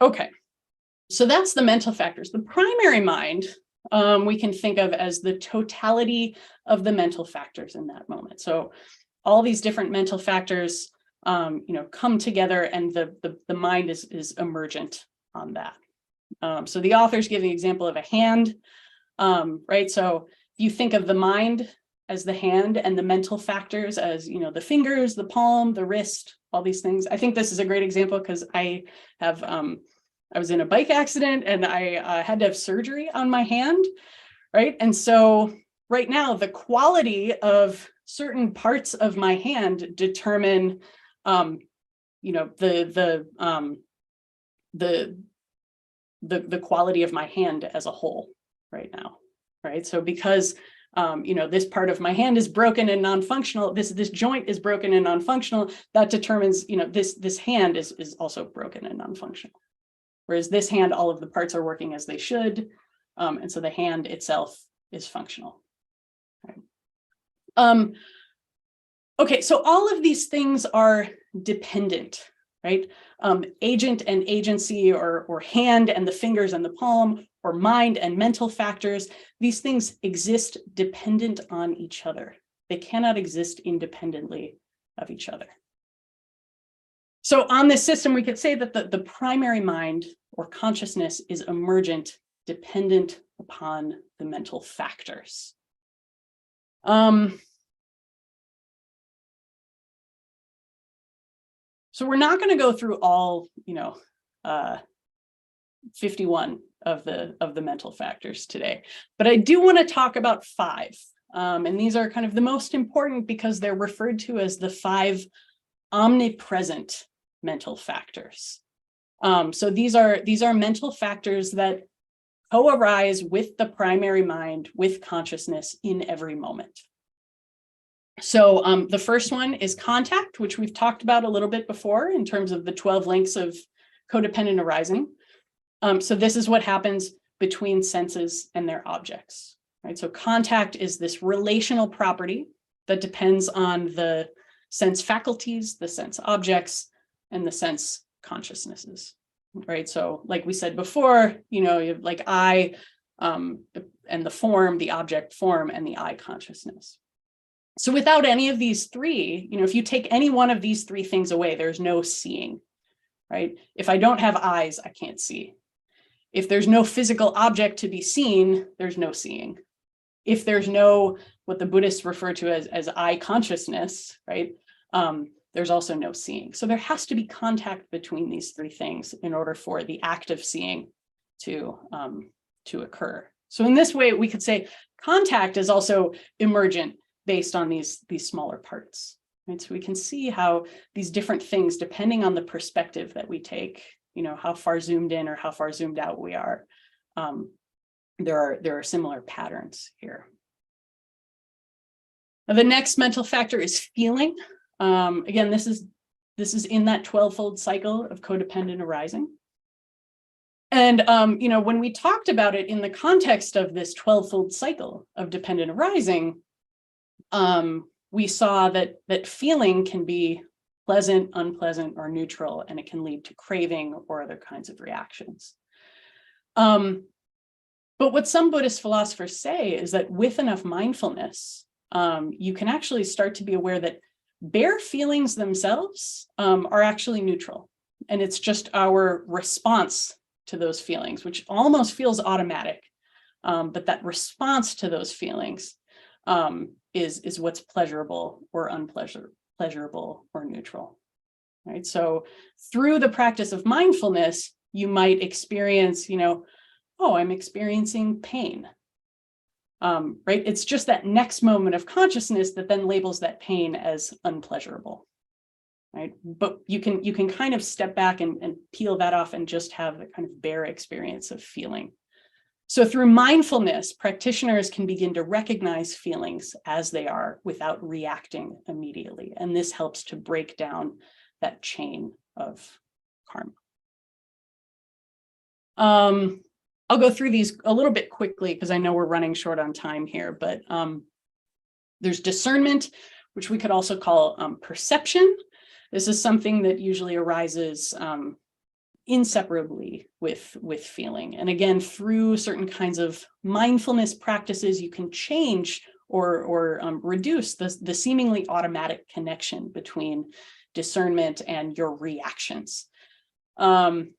Okay, so that's the mental factors. The primary mind, we can think of as the totality of the mental factors in that moment. So all these different mental factors, come together, and the mind is emergent on that. So the authors give the example of a hand, right? So if you think of the mind as the hand and the mental factors as, the fingers, the palm, the wrist, all these things. I think this is a great example because I was in a bike accident and I had to have surgery on my hand, right? And so right now, the quality of certain parts of my hand determine, the quality of my hand as a whole right now, right? So because this part of my hand is broken and non-functional, this joint is broken and non-functional, that determines, this hand is also broken and non-functional. Whereas this hand, all of the parts are working as they should. And so the hand itself is functional. Right? Okay, so all of these things are dependent, right? Agent and agency, or hand and the fingers and the palm, or mind and mental factors, these things exist dependent on each other. They cannot exist independently of each other. So on this system, we could say that the primary mind or consciousness is emergent, dependent upon the mental factors. So we're not going to go through all, 51 of the mental factors today, but I do want to talk about 5. And these are kind of the most important because they're referred to as the 5 omnipresent mental factors. So these are mental factors that co-arise with the primary mind, with consciousness in every moment. So the first one is contact, which we've talked about a little bit before in terms of the 12 links of codependent arising. So this is what happens between senses and their objects, right? So contact is this relational property that depends on the sense faculties, the sense objects, and the sense consciousnesses, right? So like we said before, you have like I and the form, the object form, and the I consciousness. So without any of these three, if you take any one of these three things away, there's no seeing, right? If I don't have eyes, I can't see. If there's no physical object to be seen, there's no seeing. If there's no, what the Buddhists refer to as eye consciousness, right? There's also no seeing. So there has to be contact between these three things in order for the act of seeing to occur. So in this way, we could say contact is also emergent based on these smaller parts, right? So we can see how these different things, depending on the perspective that we take, how far zoomed in or how far zoomed out we are, there are similar patterns here. Now, the next mental factor is feeling. Again, this is in that 12-fold cycle of codependent arising. And when we talked about it in the context of this 12-fold cycle of dependent arising, we saw that feeling can be pleasant, unpleasant, or neutral, and it can lead to craving or other kinds of reactions. But what some Buddhist philosophers say is that with enough mindfulness, you can actually start to be aware that bare feelings themselves are actually neutral. And it's just our response to those feelings, which almost feels automatic. But that response to those feelings is what's pleasurable or unpleasurable or neutral, right? So through the practice of mindfulness, you might experience, oh, I'm experiencing pain, right? It's just that next moment of consciousness that then labels that pain as unpleasurable, right? But you can kind of step back and peel that off and just have the kind of bare experience of feeling. So through mindfulness, practitioners can begin to recognize feelings as they are without reacting immediately. And this helps to break down that chain of karma. I'll go through these a little bit quickly because I know we're running short on time here, but there's discernment, which we could also call perception. This is something that usually arises inseparably with feeling. And again, through certain kinds of mindfulness practices, you can change or reduce the seemingly automatic connection between discernment and your reactions. And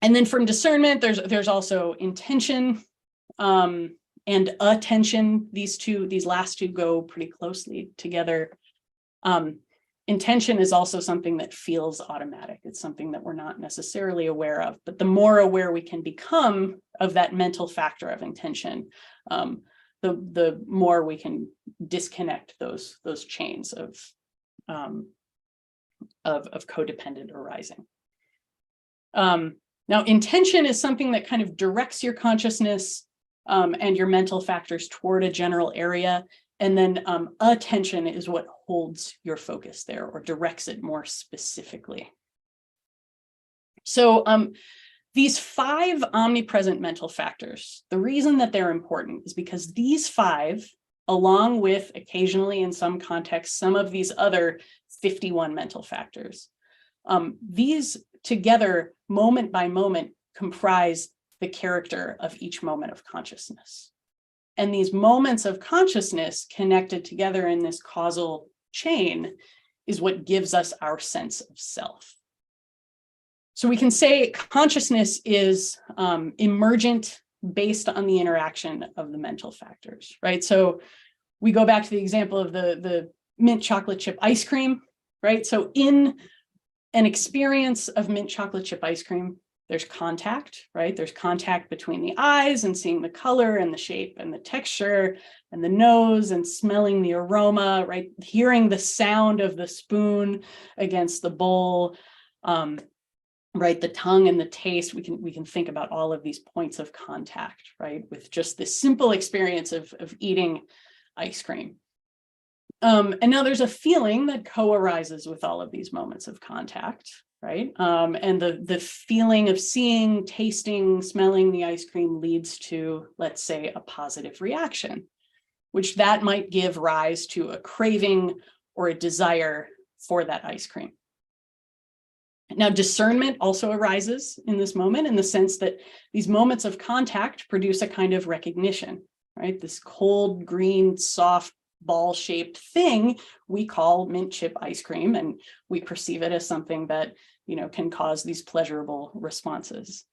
then from discernment, there's also intention and attention. These last two go pretty closely together. Intention is also something that feels automatic. It's something that we're not necessarily aware of, but the more aware we can become of that mental factor of intention, the more we can disconnect those chains of codependent arising. Now, intention is something that kind of directs your consciousness and your mental factors toward a general area. And then attention is what holds your focus there or directs it more specifically. So these 5 omnipresent mental factors, the reason that they're important is because these 5, along with occasionally in some contexts, some of these other 51 mental factors, these together, moment by moment, comprise the character of each moment of consciousness. And these moments of consciousness connected together in this causal chain is what gives us our sense of self. So we can say consciousness is emergent based on the interaction of the mental factors, right? So we go back to the example of the mint chocolate chip ice cream, right? So in an experience of mint chocolate chip ice cream, there's contact, right? There's contact between the eyes and seeing the color and the shape and the texture and the nose and smelling the aroma, right? Hearing the sound of the spoon against the bowl, right? The tongue and the taste. We can think about all of these points of contact, right? With just this simple experience of eating ice cream. And now there's a feeling that co-arises with all of these moments of contact, right? And the feeling of seeing, tasting, smelling the ice cream leads to, let's say, a positive reaction, which that might give rise to a craving or a desire for that ice cream. Now, discernment also arises in this moment in the sense that these moments of contact produce a kind of recognition, right? This cold, green, soft ball-shaped thing we call mint chip ice cream, and we perceive it as something that, can cause these pleasurable responses.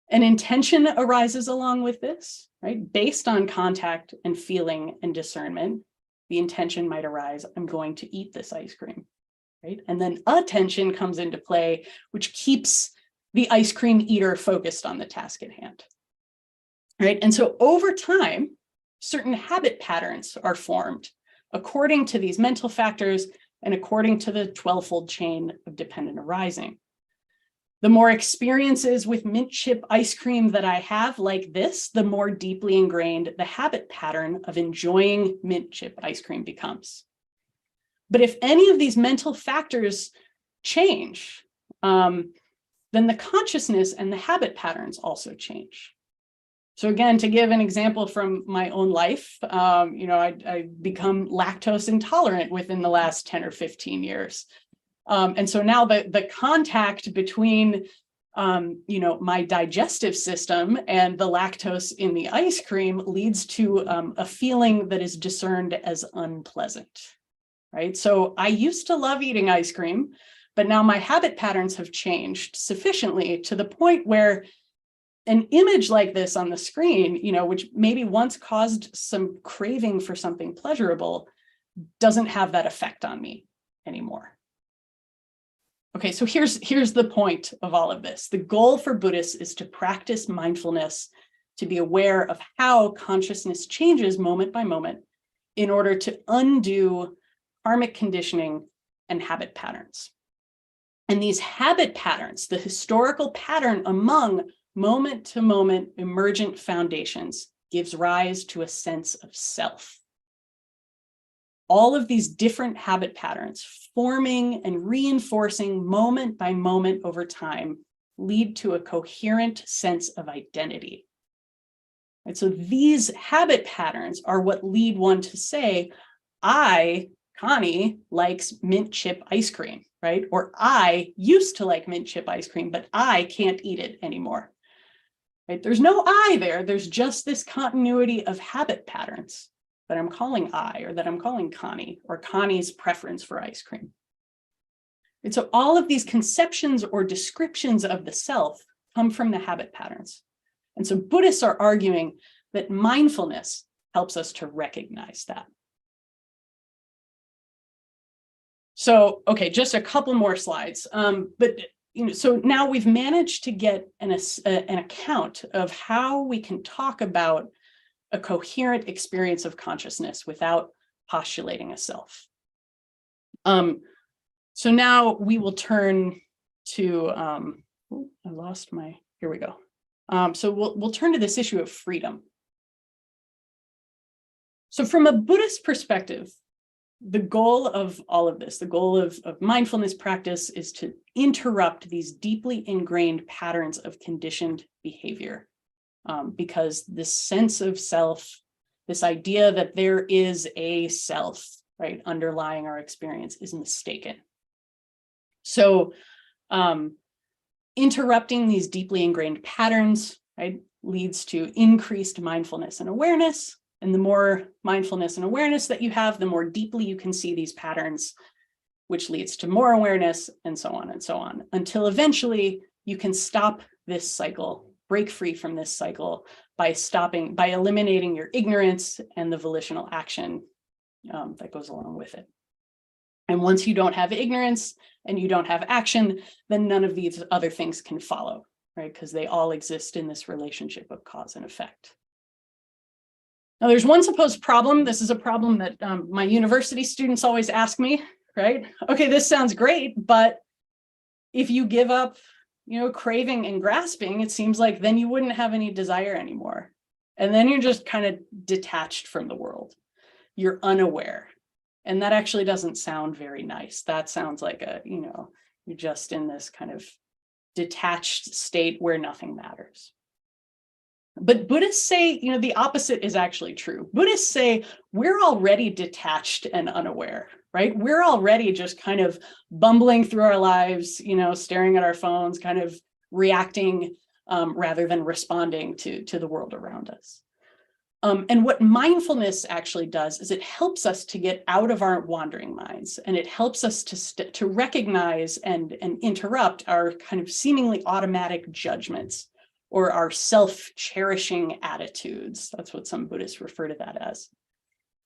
An intention arises along with this, right? Based on contact and feeling and discernment, the intention might arise, I'm going to eat this ice cream, right? And then attention comes into play, which keeps the ice cream eater focused on the task at hand, right? And so over time, certain habit patterns are formed according to these mental factors and according to the 12-fold chain of dependent arising. The more experiences with mint chip ice cream that I have like this, the more deeply ingrained the habit pattern of enjoying mint chip ice cream becomes. But if any of these mental factors change, then the consciousness and the habit patterns also change. So again, to give an example from my own life, I become lactose intolerant within the last 10 or 15 years. And so now the contact between, my digestive system and the lactose in the ice cream leads to a feeling that is discerned as unpleasant, right? So I used to love eating ice cream, but now my habit patterns have changed sufficiently to the point where an image like this on the screen, which maybe once caused some craving for something pleasurable, doesn't have that effect on me anymore. Okay, so here's the point of all of this. The goal for Buddhists is to practice mindfulness, to be aware of how consciousness changes moment by moment in order to undo karmic conditioning and habit patterns. And these habit patterns, the historical pattern among moment-to-moment emergent foundations, gives rise to a sense of self. All of these different habit patterns, forming and reinforcing moment by moment over time, lead to a coherent sense of identity. And so these habit patterns are what lead one to say, Connie, likes mint chip ice cream, right? Or I used to like mint chip ice cream, but I can't eat it anymore. Right? There's no I there. There's just this continuity of habit patterns that I'm calling I, or that I'm calling Connie, or Connie's preference for ice cream. And so all of these conceptions or descriptions of the self come from the habit patterns. And so Buddhists are arguing that mindfulness helps us to recognize that. So, okay, just a couple more slides. So now we've managed to get an account of how we can talk about a coherent experience of consciousness without postulating a self. So now we will turn to, here we go. So we'll turn to this issue of freedom. So from a Buddhist perspective, the goal of all of this, the goal of mindfulness practice, is to interrupt these deeply ingrained patterns of conditioned behavior. Because this sense of self, this idea that there is a self, right, underlying our experience, is mistaken. So interrupting these deeply ingrained patterns, right, leads to increased mindfulness and awareness. And the more mindfulness and awareness that you have, the more deeply you can see these patterns, which leads to more awareness, and so on, until eventually you can stop this cycle, break free from this cycle by eliminating your ignorance and the volitional action that goes along with it. And once you don't have ignorance and you don't have action, then none of these other things can follow, right? Because they all exist in this relationship of cause and effect. Now, there's one supposed problem. This is a problem that my university students always ask me, right? Okay, this sounds great, but if you give up, craving and grasping, it seems like then you wouldn't have any desire anymore. And then you're just kind of detached from the world. You're unaware. And that actually doesn't sound very nice. That sounds like you're just in this kind of detached state where nothing matters. But Buddhists say, the opposite is actually true. Buddhists say we're already detached and unaware, right? We're already just kind of bumbling through our lives, staring at our phones, kind of reacting rather than responding to the world around us. And what mindfulness actually does is it helps us to get out of our wandering minds, and it helps us to recognize and interrupt our kind of seemingly automatic judgments or our self-cherishing attitudes. That's what some Buddhists refer to that as.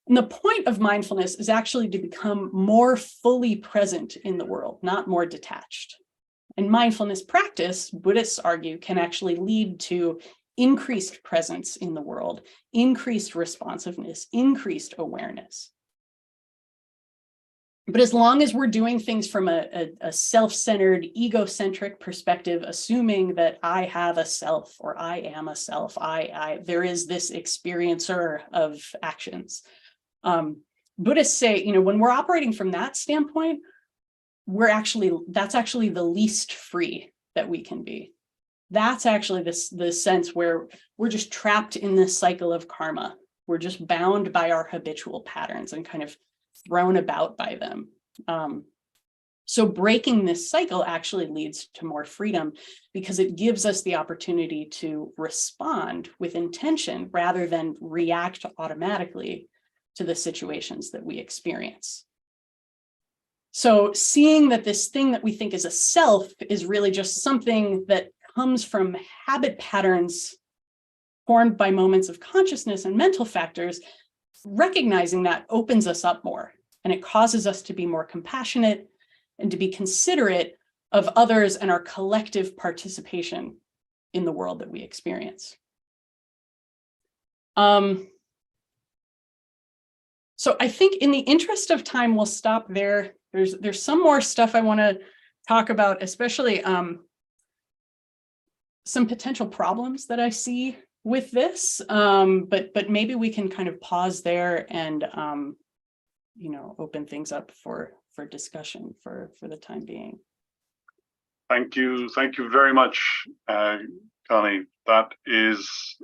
And the point of mindfulness is actually to become more fully present in the world, not more detached. And mindfulness practice, Buddhists argue, can actually lead to increased presence in the world, increased responsiveness, increased awareness. But as long as we're doing things from a self-centered, egocentric perspective, assuming that I have a self or I am a self, there is this experiencer of actions. Buddhists say, when we're operating from that standpoint, that's actually the least free that we can be. That's actually the sense where we're just trapped in this cycle of karma. We're just bound by our habitual patterns and kind of thrown about by them. So breaking this cycle actually leads to more freedom because it gives us the opportunity to respond with intention rather than react automatically to the situations that we experience. So seeing that this thing that we think is a self is really just something that comes from habit patterns formed by moments of consciousness and mental factors, recognizing that opens us up more, and it causes us to be more compassionate and to be considerate of others and our collective participation in the world that we experience. So I think in the interest of time, we'll stop there. There's some more stuff I want to talk about, especially some potential problems that I see with this, but maybe we can kind of pause there and open things up for discussion for the time being. Thank you very much, Connie. That is,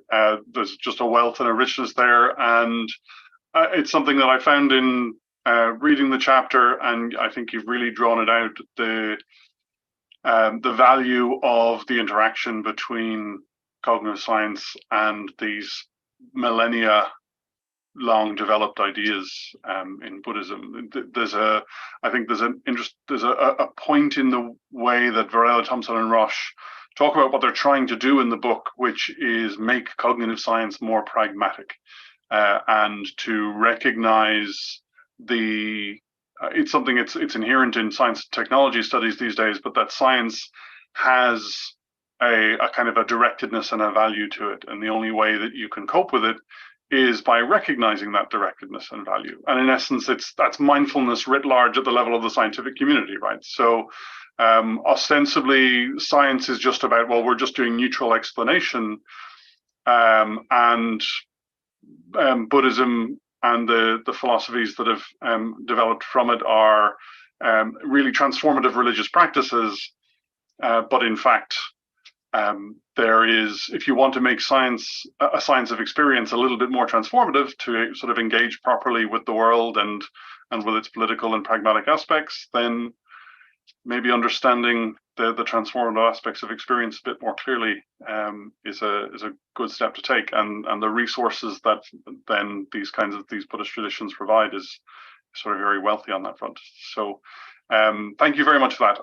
there's just a wealth and a richness there, and it's something that I found in reading the chapter, and I think you've really drawn it out, the value of the interaction between cognitive science and these millennia long developed ideas in Buddhism. There's a point in the way that Varela, Thompson, and Roche talk about what they're trying to do in the book, which is make cognitive science more pragmatic and to recognize it's something it's inherent in science and technology studies these days, but that science has a kind of a directedness and a value to it, and the only way that you can cope with it is by recognizing that directedness and value. And in essence, that's mindfulness writ large at the level of the scientific community, right? So ostensibly, science is just about, well, we're just doing neutral explanation, and Buddhism and the philosophies that have developed from it are really transformative religious practices. But in fact, there is, if you want to make science a science of experience a little bit more transformative, to sort of engage properly with the world and with its political and pragmatic aspects, then maybe understanding the transformative aspects of experience a bit more clearly is a good step to take, and the resources that then these Buddhist traditions provide is sort of very wealthy on that front. So thank you very much for that.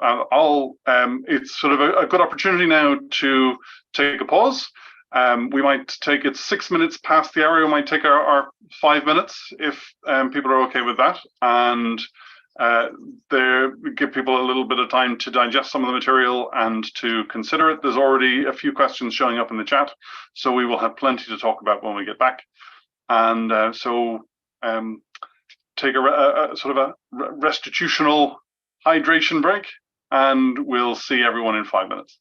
It's sort of a good opportunity now to take a pause. We might take it 6 minutes past the hour. We might take our 5 minutes if people are okay with that, and give people a little bit of time to digest some of the material and to consider it. There's already a few questions showing up in the chat, so we will have plenty to talk about when we get back. And take a sort of a restitutional hydration break, and we'll see everyone in 5 minutes.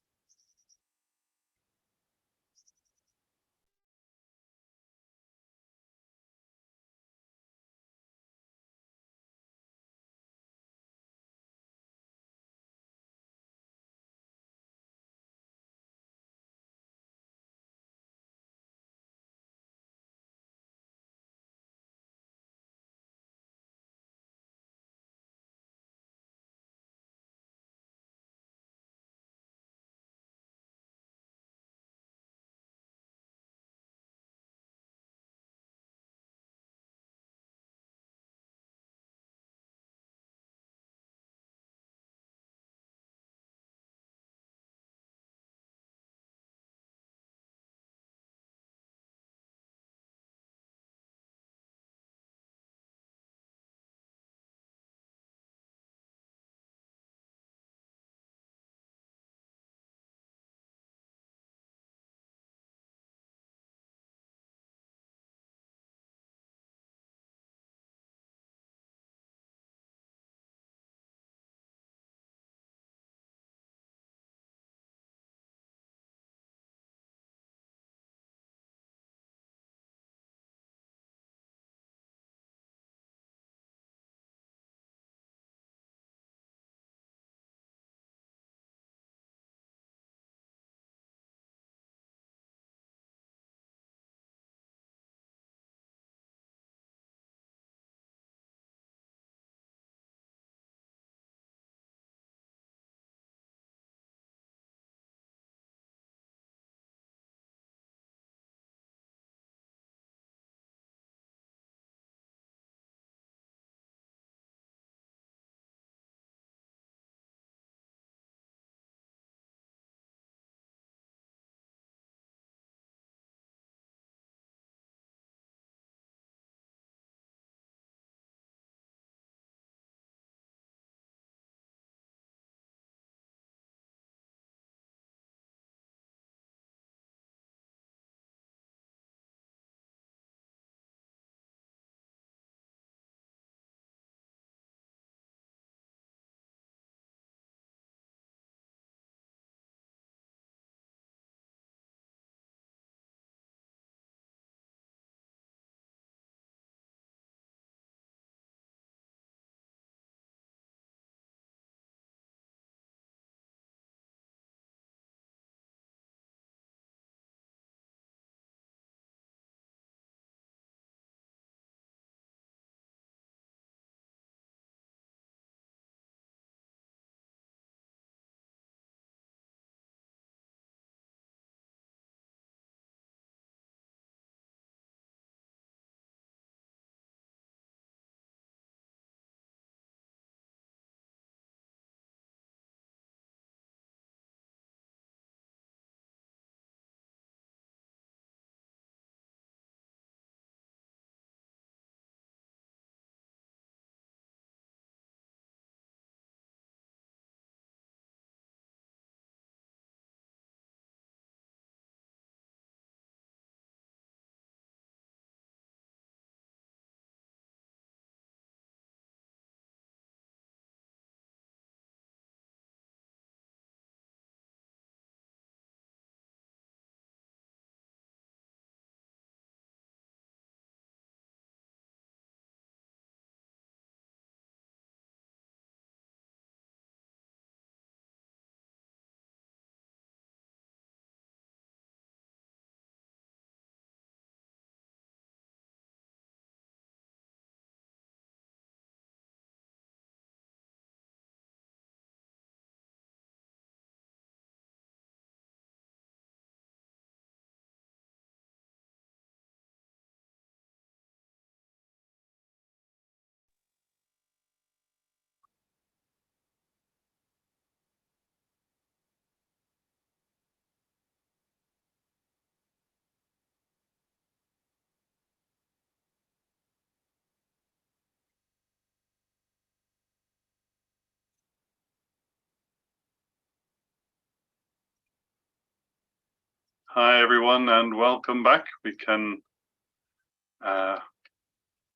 Hi, everyone, and welcome back. We can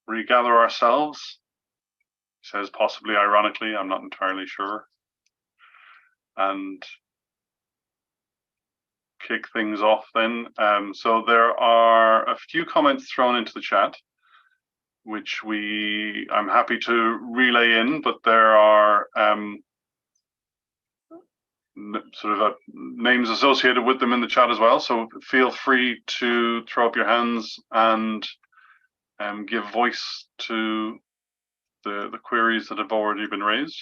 regather ourselves. He says possibly ironically, I'm not entirely sure. And kick things off then. So there are a few comments thrown into the chat, which I'm happy to relay in, but there are sort of names associated with them in the chat as well. So feel free to throw up your hands and give voice to the queries that have already been raised.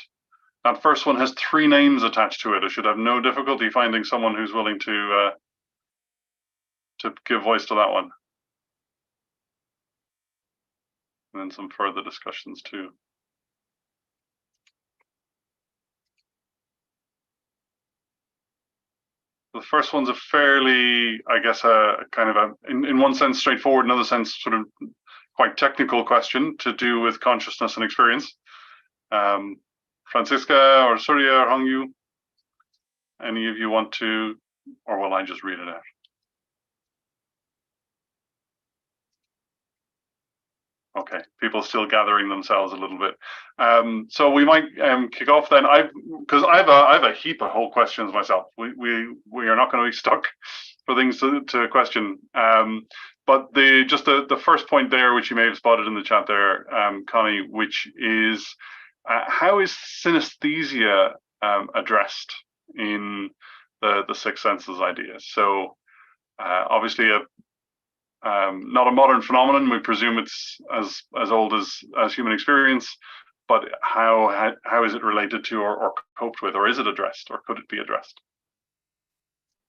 That first one has 3 names attached to it. I should have no difficulty finding someone who's willing to give voice to that one. And then some further discussions too. The first one's a fairly, I guess, a kind of a, in one sense, straightforward, in another sense, sort of quite technical question to do with consciousness and experience. Francisca or Surya or Hongyu, any of you want to, or will I just read it out? Okay, people still gathering themselves a little bit. So we might kick off then. Because I have a heap of whole questions myself. We are not going to be stuck for things to question. But the first point there, which you may have spotted in the chat there, Connie, which is how is synesthesia addressed in the six senses idea? So obviously not a modern phenomenon. We presume it's as old as human experience, but how is it related to or coped with, or is it addressed, or could it be addressed?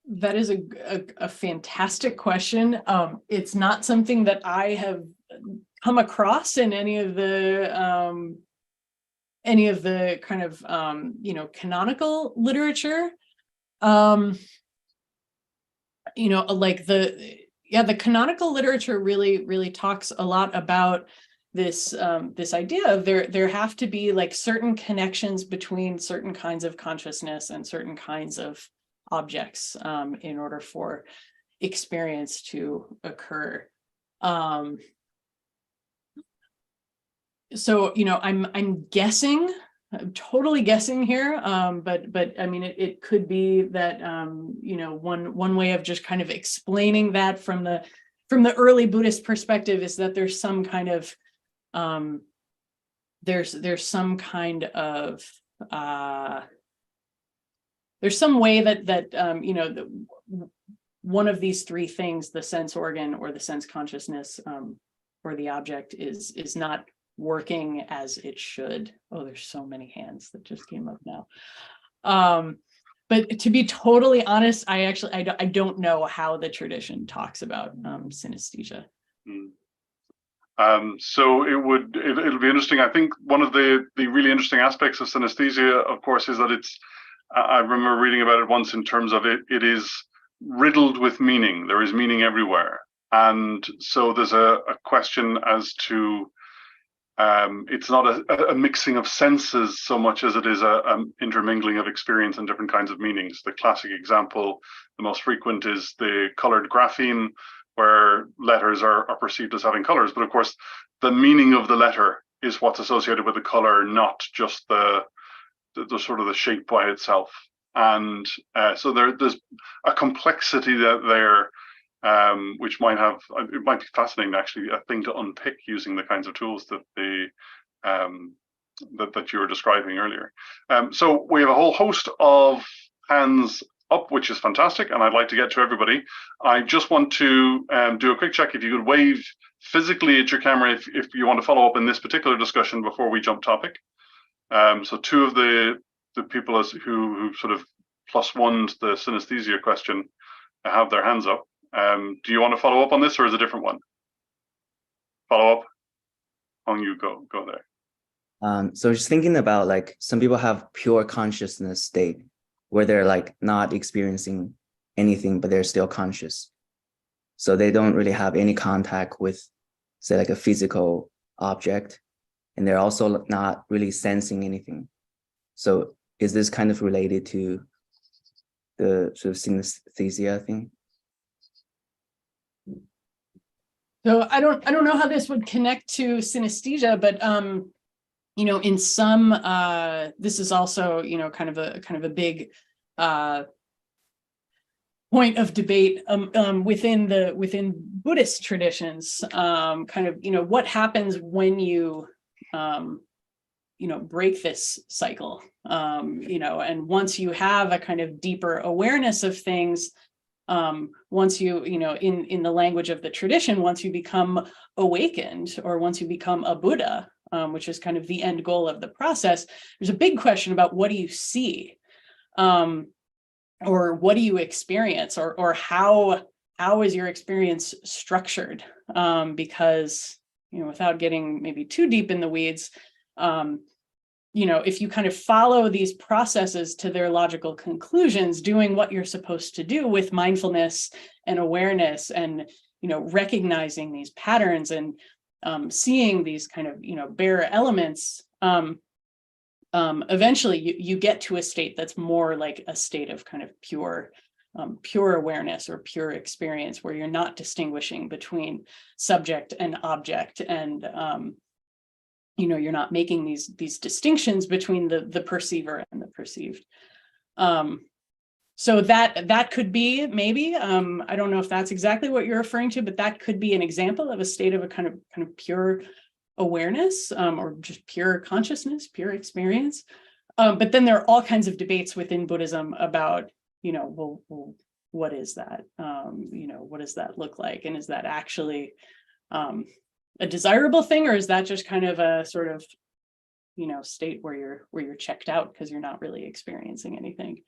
That is a fantastic question. It's not something that I have come across in any of the kind of canonical literature. Like the canonical literature really talks a lot about this idea of there have to be like certain connections between certain kinds of consciousness and certain kinds of objects in order for experience to occur. So I'm guessing. I'm totally guessing here, but I mean, it could be that one way of just kind of explaining that from the early Buddhist perspective is that there's some kind of there's some way that one of these 3 things, the sense organ or the sense consciousness or the object is not working as it should. Oh, there's so many hands that just came up now. But to be totally honest, I don't know how the tradition talks about synesthesia. So it'll be interesting. I think one of the really interesting aspects of synesthesia, of course, is that I remember reading about it once in terms of it is riddled with meaning. There is meaning everywhere. And so there's a question as to it's not a mixing of senses so much as it is a intermingling of experience and different kinds of meanings. The classic example, the most frequent, is the colored grapheme, where letters are perceived as having colors. But of course, the meaning of the letter is what's associated with the color, not just the sort of the shape by itself. And so there's a complexity there. Which it might be fascinating, actually, a thing to unpick using the kinds of tools that that you were describing earlier. So we have a whole host of hands up, which is fantastic, and I'd like to get to everybody. I just want to do a quick check. If you could wave physically at your camera if you want to follow up in this particular discussion before we jump topic. So 2 of the people who sort of +1'd the synesthesia question have their hands up. Do you want to follow up on this, or is it a different one? Follow up? You go there. So just thinking about, like, some people have pure consciousness state where they're like not experiencing anything, but they're still conscious. So they don't really have any contact with, say, like a physical object, and they're also not really sensing anything. So is this kind of related to the sort of synesthesia thing? So I don't know how this would connect to synesthesia, but in some this is also kind of a big point of debate within Buddhist traditions. What happens when you break this cycle, and once you have a kind of deeper awareness of things, once you, in the language of the tradition, once you become awakened, or once you become a Buddha, which is kind of the end goal of the process, there's a big question about what do you see, or what do you experience, or how is your experience structured? Because, without getting maybe too deep in the weeds, if you kind of follow these processes to their logical conclusions, doing what you're supposed to do with mindfulness and awareness, and, recognizing these patterns, and seeing these kind of bare elements, eventually you get to a state that's more like a state of kind of pure awareness, or pure experience, where you're not distinguishing between subject and object, and you're not making these distinctions between the perceiver and the perceived. So that could be, maybe, I don't know if that's exactly what you're referring to, but that could be an example of a state of a kind of pure awareness, or just pure consciousness, pure experience. But then there are all kinds of debates within Buddhism about, well, what is that? What does that look like? And is that actually a desirable thing, or is that just kind of a sort of, state where you're checked out because you're not really experiencing anything?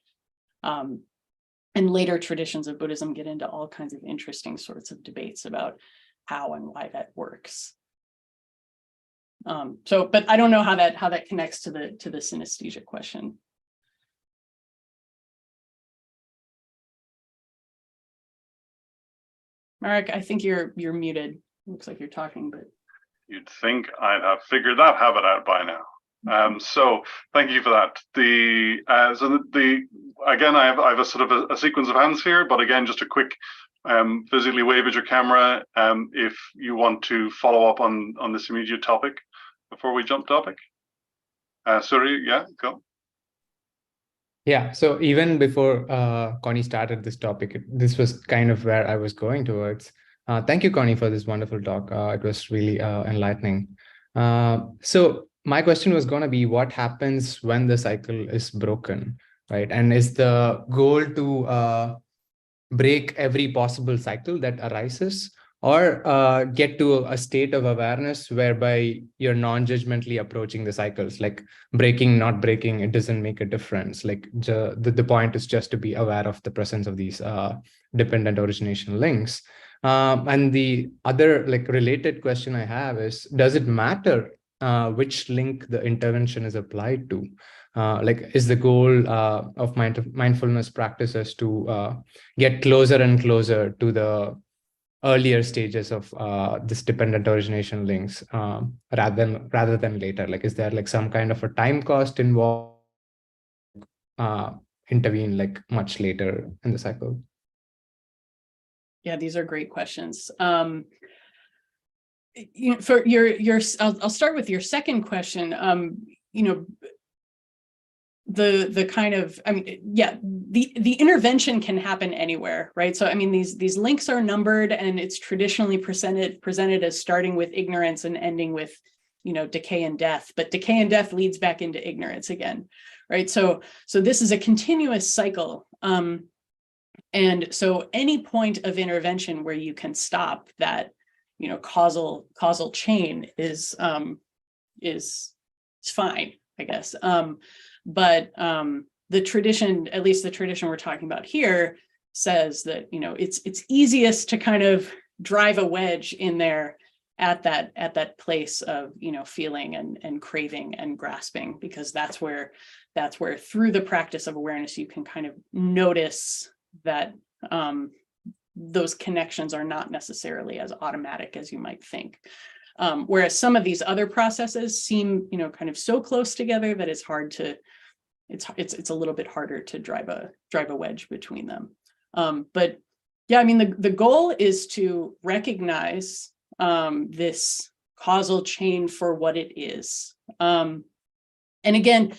And later traditions of Buddhism get into all kinds of interesting sorts of debates about how and why that works. But I don't know how that connects to the synesthesia question. Marek, I think you're muted. Looks like you're talking, but you'd think I'd have figured that habit out by now. So thank you for that. Again, I have a sort of a sequence of hands here, but again, just a quick physically wave at your camera if you want to follow up on this immediate topic before we jump topic. Suri, yeah, go. Yeah, so even before Connie started this topic, this was kind of where I was going towards. Thank you, Connie, for this wonderful talk. It was really enlightening. So my question was going to be, what happens when the cycle is broken, right? And is the goal to break every possible cycle that arises, or get to a state of awareness whereby you're non-judgmentally approaching the cycles, like breaking, not breaking, it doesn't make a difference. Like the point is just to be aware of the presence of these dependent origination links. And the other related question I have is, does it matter which link the intervention is applied to? Is the goal of mindfulness practices to get closer and closer to the earlier stages of this dependent origination links rather than later? Is there some kind of a time cost involved, intervene much later in the cycle? Yeah, these are great questions. For I'll start with your second question. The kind of, the intervention can happen anywhere, right? So these links are numbered, and it's traditionally presented as starting with ignorance and ending with decay and death, but decay and death leads back into ignorance again, right? So this is a continuous cycle. And so any point of intervention where you can stop that causal chain is fine, I guess. But the tradition, at least the tradition we're talking about here, says that it's easiest to kind of drive a wedge in there at that place of feeling and craving and grasping, because that's where through the practice of awareness you can kind of notice that those connections are not necessarily as automatic as you might think. Whereas some of these other processes seem, kind of so close together that it's hard to, it's a little bit harder to drive a wedge between them. But yeah, the goal is to recognize this causal chain for what it is. And again,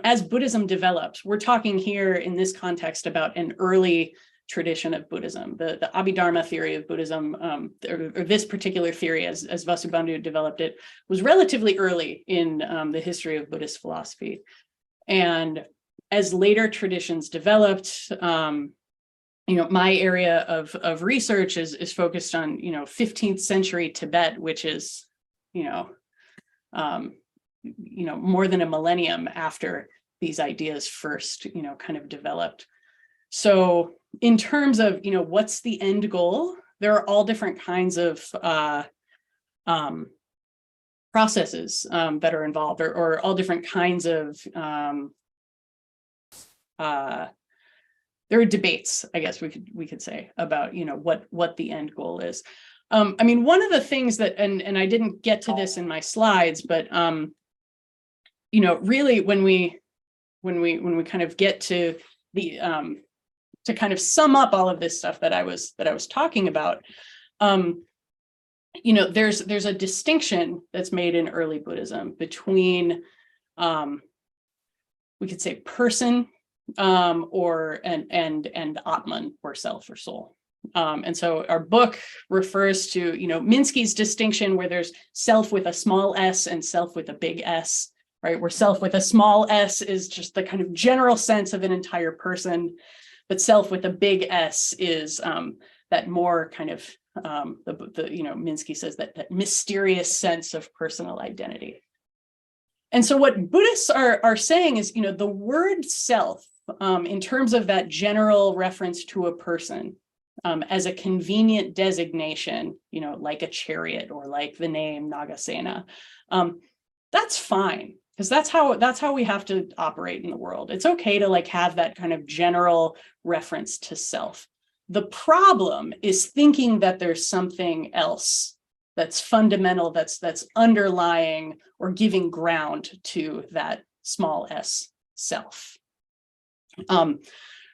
as Buddhism develops, we're talking here in this context about an early tradition of Buddhism, the Abhidharma theory of Buddhism, or this particular theory, as Vasubandhu developed it, was relatively early in the history of Buddhist philosophy. And as later traditions developed, my area of research is focused on 15th century Tibet, which is more than a millennium after these ideas first kind of developed. So in terms of what's the end goal, there are all different kinds of processes that are involved, or all different kinds of there are debates, I guess we could say, about what the end goal is. I mean, one of the things that, and I didn't get to this in my slides, but really when we kind of get to the to kind of sum up all of this stuff that I was talking about, there's a distinction that's made in early Buddhism between we could say person or Atman, or self or soul. And so our book refers to Minsky's distinction, where there's self with a small s and self with a big S, right? Where self with a small s is just the kind of general sense of an entire person, but self with a big S is that more kind of Minsky says that mysterious sense of personal identity. And so what Buddhists are saying is, the word self, in terms of that general reference to a person, as a convenient designation, like a chariot or like the name Nagasena, that's fine, because that's how we have to operate in the world. It's okay to have that kind of general reference to self. The problem is thinking that there's something else that's fundamental, that's underlying or giving ground to that small s self.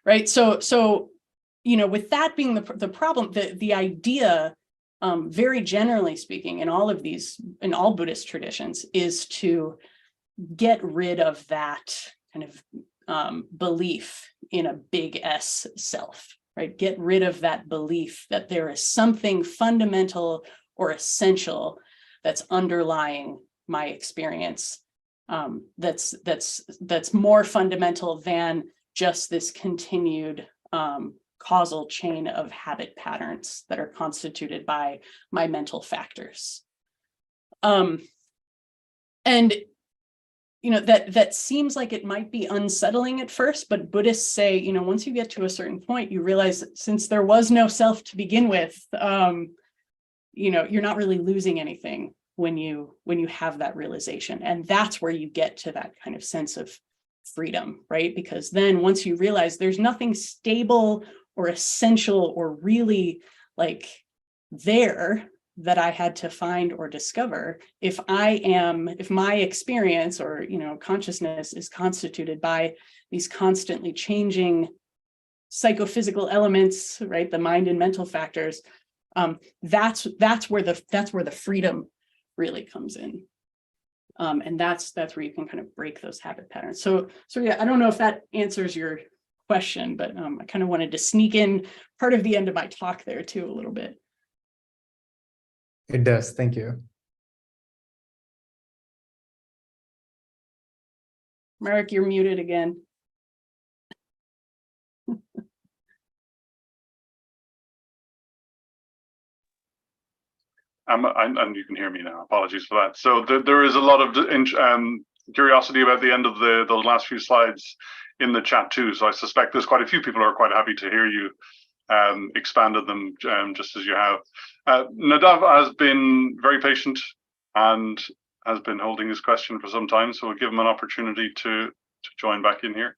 Right. So with that being the problem, the idea, very generally speaking, in all Buddhist traditions, is to get rid of that kind of belief in a big S self, right? Get rid of that belief that there is something fundamental or essential that's underlying my experience, that's more fundamental than just this continued causal chain of habit patterns that are constituted by my mental factors. And that seems like it might be unsettling at first, but Buddhists say, once you get to a certain point, you realize that since there was no self to begin with, you're not really losing anything when you have that realization. And that's where you get to that kind of sense of freedom, right? Because then once you realize there's nothing stable or essential or really there that I had to find or discover, if my experience or consciousness is constituted by these constantly changing psychophysical elements, right? The mind and mental factors, that's where the freedom really comes in. And that's where you can kind of break those habit patterns. So yeah, I don't know if that answers your question, but I kind of wanted to sneak in part of the end of my talk there too, a little bit. It does. Thank you. Marek, you're muted again. And you can hear me now. Apologies for that. So there is a lot of curiosity about the end of those last few slides in the chat too. So I suspect there's quite a few people who are quite happy to hear you expanded them just as you have. Nadav has been very patient and has been holding his question for some time, so we'll give him an opportunity to join back in here.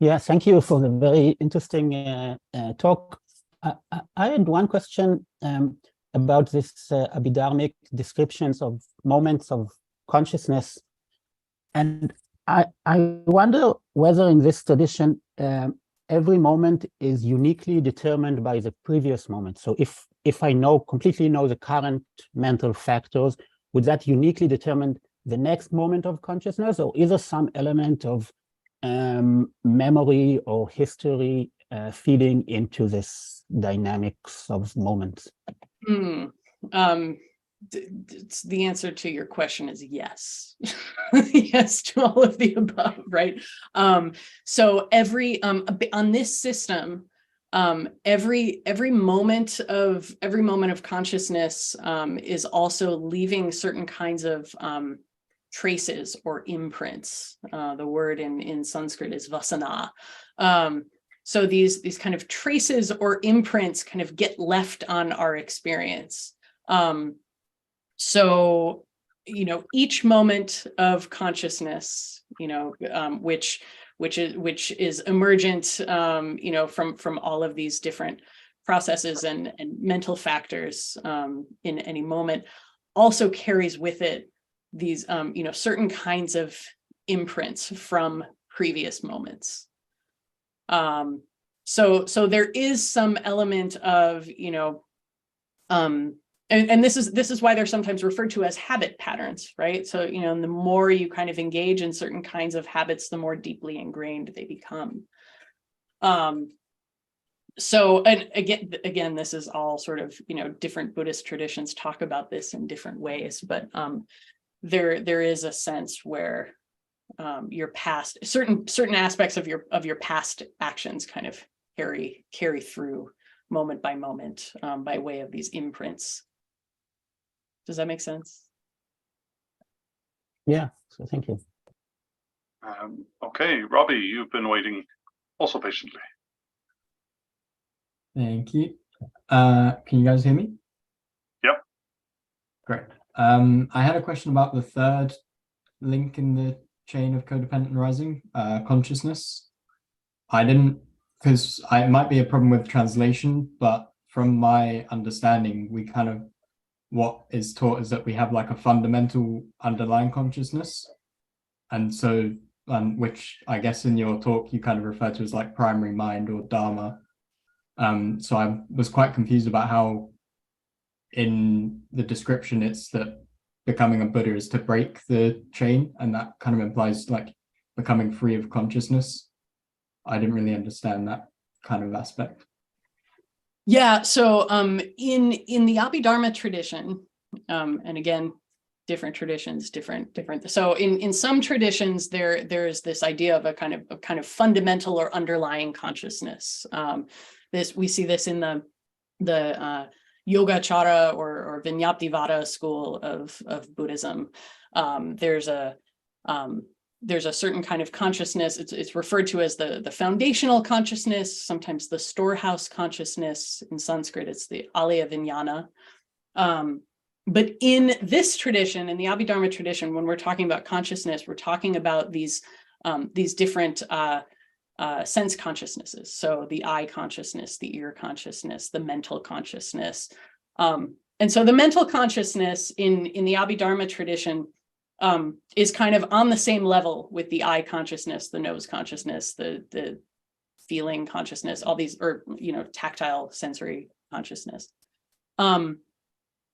Yeah, thank you for the very interesting talk. I had one question about this Abhidharmic descriptions of moments of consciousness. And I wonder whether in this tradition, every moment is uniquely determined by the previous moment. So if if I completely know the current mental factors, would that uniquely determine the next moment of consciousness, or is there some element of memory or history feeding into this dynamics of moments? The answer to your question is yes. Yes to all of the above, right? So every on this system, every moment of consciousness is also leaving certain kinds of traces or imprints. The word in Sanskrit is vasana. So these kind of traces or imprints kind of get left on our experience. So, each moment of consciousness, which is emergent, from all of these different processes and mental factors in any moment, also carries with it these, certain kinds of imprints from previous moments. So there is some element of, and this is why they're sometimes referred to as habit patterns, right? So, the more you kind of engage in certain kinds of habits, the more deeply ingrained they become. So, and again, this is all sort of, different Buddhist traditions talk about this in different ways, but there is a sense where your past, certain aspects of your past actions kind of carry through moment by moment by way of these imprints. Does that make sense? Yeah, so thank you. Okay, Robbie, you've been waiting also patiently. Thank you. Can you guys hear me? Yep. Great. I had a question about the third link in the chain of codependent arising, consciousness. I didn't, because it might be a problem with translation, but from my understanding, we kind of, what is taught is that we have like a fundamental underlying consciousness. And so, which I guess in your talk, you kind of refer to as like primary mind or Dharma. So I was quite confused about how in the description, it's that becoming a Buddha is to break the chain. And that kind of implies like becoming free of consciousness. I didn't really understand that kind of aspect. Yeah, so in the Abhidharma tradition, and again, different traditions, different. So in some traditions, there's this idea of a kind of fundamental or underlying consciousness. We see this in the Yogacara or Vinyaptivada school of Buddhism. There's a certain kind of consciousness. It's referred to as the foundational consciousness, sometimes the storehouse consciousness. In Sanskrit, it's the Alaya Vijnana. But in this tradition, in the Abhidharma tradition, when we're talking about consciousness, we're talking about these different sense consciousnesses. So the eye consciousness, the ear consciousness, the mental consciousness. And so the mental consciousness in the Abhidharma tradition is kind of on the same level with the eye consciousness, the nose consciousness, the feeling consciousness, all these, or, tactile sensory consciousness.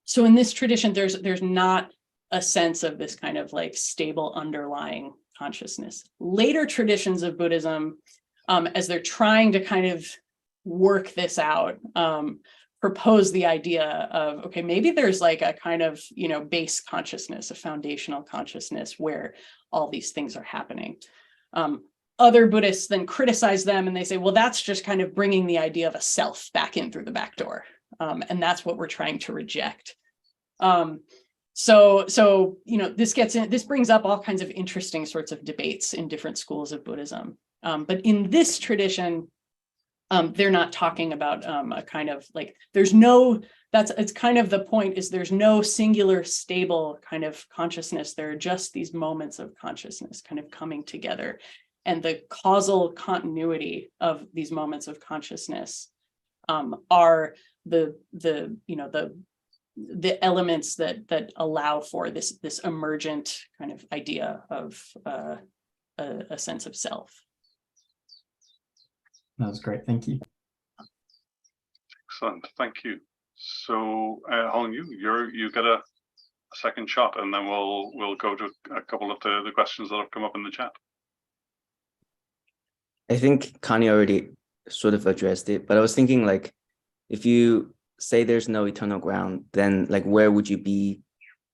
So in this tradition, there's not a sense of this kind of like stable underlying consciousness. Later traditions of Buddhism, as they're trying to kind of work this out, propose the idea of, okay, maybe there's like a kind of, base consciousness, a foundational consciousness where all these things are happening. Other Buddhists then criticize them and they say, well, that's just kind of bringing the idea of a self back in through the back door. And that's what we're trying to reject. So this brings up all kinds of interesting sorts of debates in different schools of Buddhism. But in this tradition, they're not talking about a kind of like, it's kind of the point is there's no singular stable kind of consciousness. There are just these moments of consciousness kind of coming together. And the causal continuity of these moments of consciousness are the elements that allow for this emergent kind of idea of a sense of self. That was great. Thank you. Excellent. Thank you. So, Hong, you get a second shot, and then we'll go to a couple of the questions that have come up in the chat. I think Connie already sort of addressed it, but I was thinking, like, if you say there's no eternal ground, then like where would you be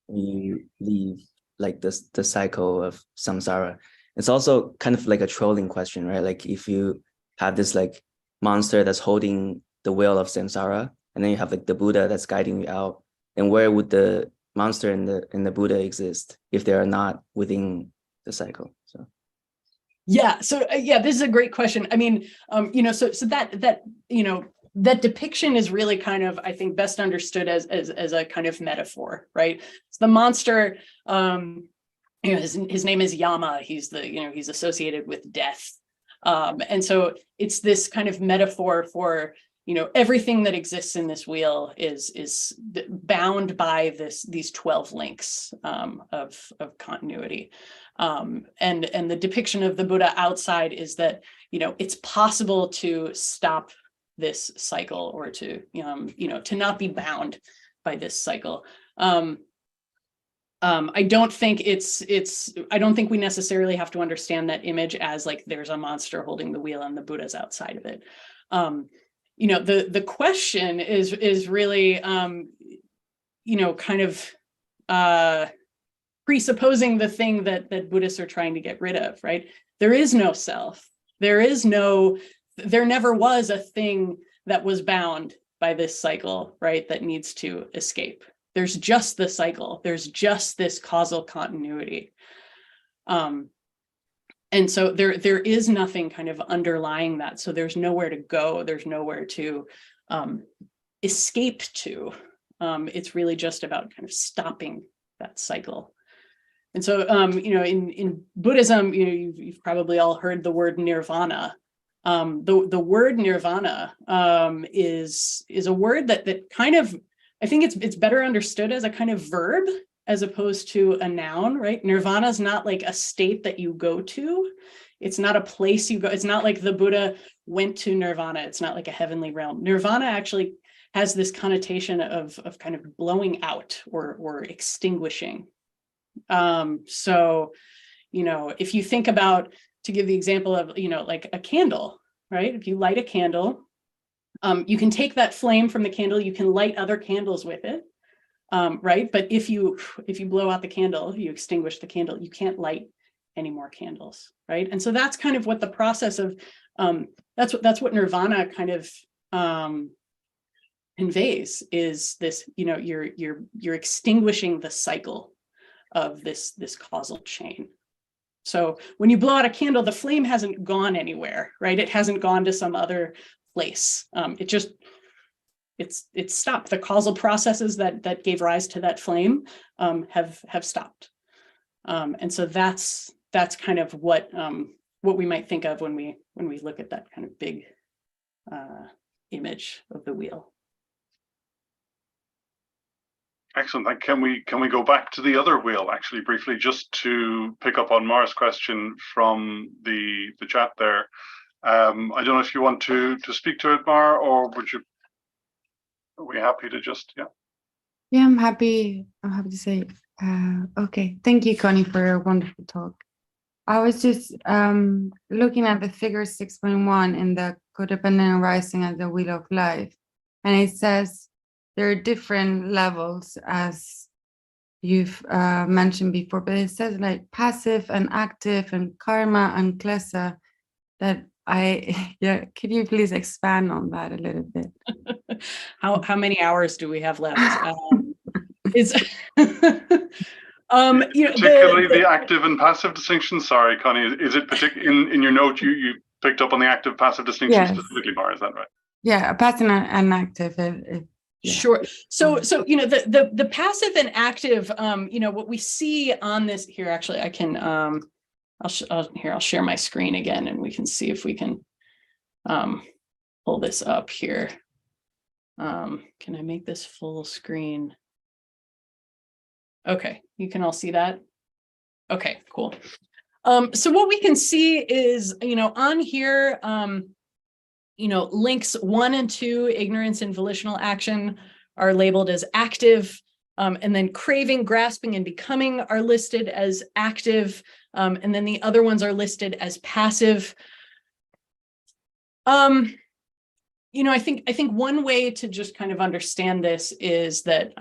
when you leave like the cycle of samsara? It's also kind of like a trolling question, right? Like if you have this like monster that's holding the wheel of samsara, and then you have like the Buddha that's guiding you out, and where would the monster and the Buddha exist if they are not within the cycle? So yeah, so yeah, this is a great question. I mean, so that depiction is really kind of, I think, best understood as a kind of metaphor, right? So the monster, his name is Yama. He's he's associated with death, and so it's this kind of metaphor for everything that exists in this wheel is bound by these 12 links of continuity, and the depiction of the Buddha outside is that it's possible to stop this cycle, or to to not be bound by this cycle. I don't think I don't think we necessarily have to understand that image as like there's a monster holding the wheel and the Buddha's outside of it. The question is really kind of presupposing the thing that Buddhists are trying to get rid of, right? There is no self. There never was a thing that was bound by this cycle, right, that needs to escape. There's just the cycle. There's just this causal continuity. And so there is nothing kind of underlying that. So there's nowhere to go. There's nowhere to escape to. It's really just about kind of stopping that cycle. And so, in Buddhism, you've probably all heard the word nirvana. The word nirvana is a word that kind of, I think it's better understood as a kind of verb as opposed to a noun, right? Nirvana is not like a state that you go to. It's not a place you go. It's not like the Buddha went to nirvana. It's not like a heavenly realm. Nirvana actually has this connotation of kind of blowing out or extinguishing. So, if you think about, to give the example of, like a candle, right? If you light a candle, you can take that flame from the candle, you can light other candles with it, right? But if you blow out the candle, you extinguish the candle, you can't light any more candles, right? And so that's kind of what the process of, that's what nirvana kind of conveys, is this, you're extinguishing the cycle of this causal chain. So when you blow out a candle, the flame hasn't gone anywhere, right? It hasn't gone to some other place. It's stopped. The causal processes that gave rise to that flame have stopped. And so that's kind of what we might think of when we look at that kind of big image of the wheel. Excellent. Can we go back to the other wheel actually briefly, just to pick up on Mara's question from the chat there? I don't know if you want to speak to it, Mara, or are we happy to just, yeah? Yeah, I'm happy to say, okay. Thank you, Connie, for your wonderful talk. I was just looking at the figure 6.1 in the Codependent arising as the wheel of life. And it says there are different levels, as you've mentioned before, but it says like passive and active and karma and klesa. That could you please expand on that a little bit? How many hours do we have left? Particularly the active and passive distinction. Sorry, Connie, is it in your note you picked up on the active passive distinction? Yes. Specifically, Mara, is that right? Yeah, passive and active. Yeah. Sure. So the passive and active, what we see on this here, actually, I can I'll share my screen again, and we can see if we can pull this up here. Can I make this full screen? Okay, you can all see that? Okay, cool. So what we can see is, on here, links 1 and 2, ignorance and volitional action, are labeled as active, and then craving, grasping, and becoming are listed as active, and then the other ones are listed as passive. I think one way to just kind of understand this is that,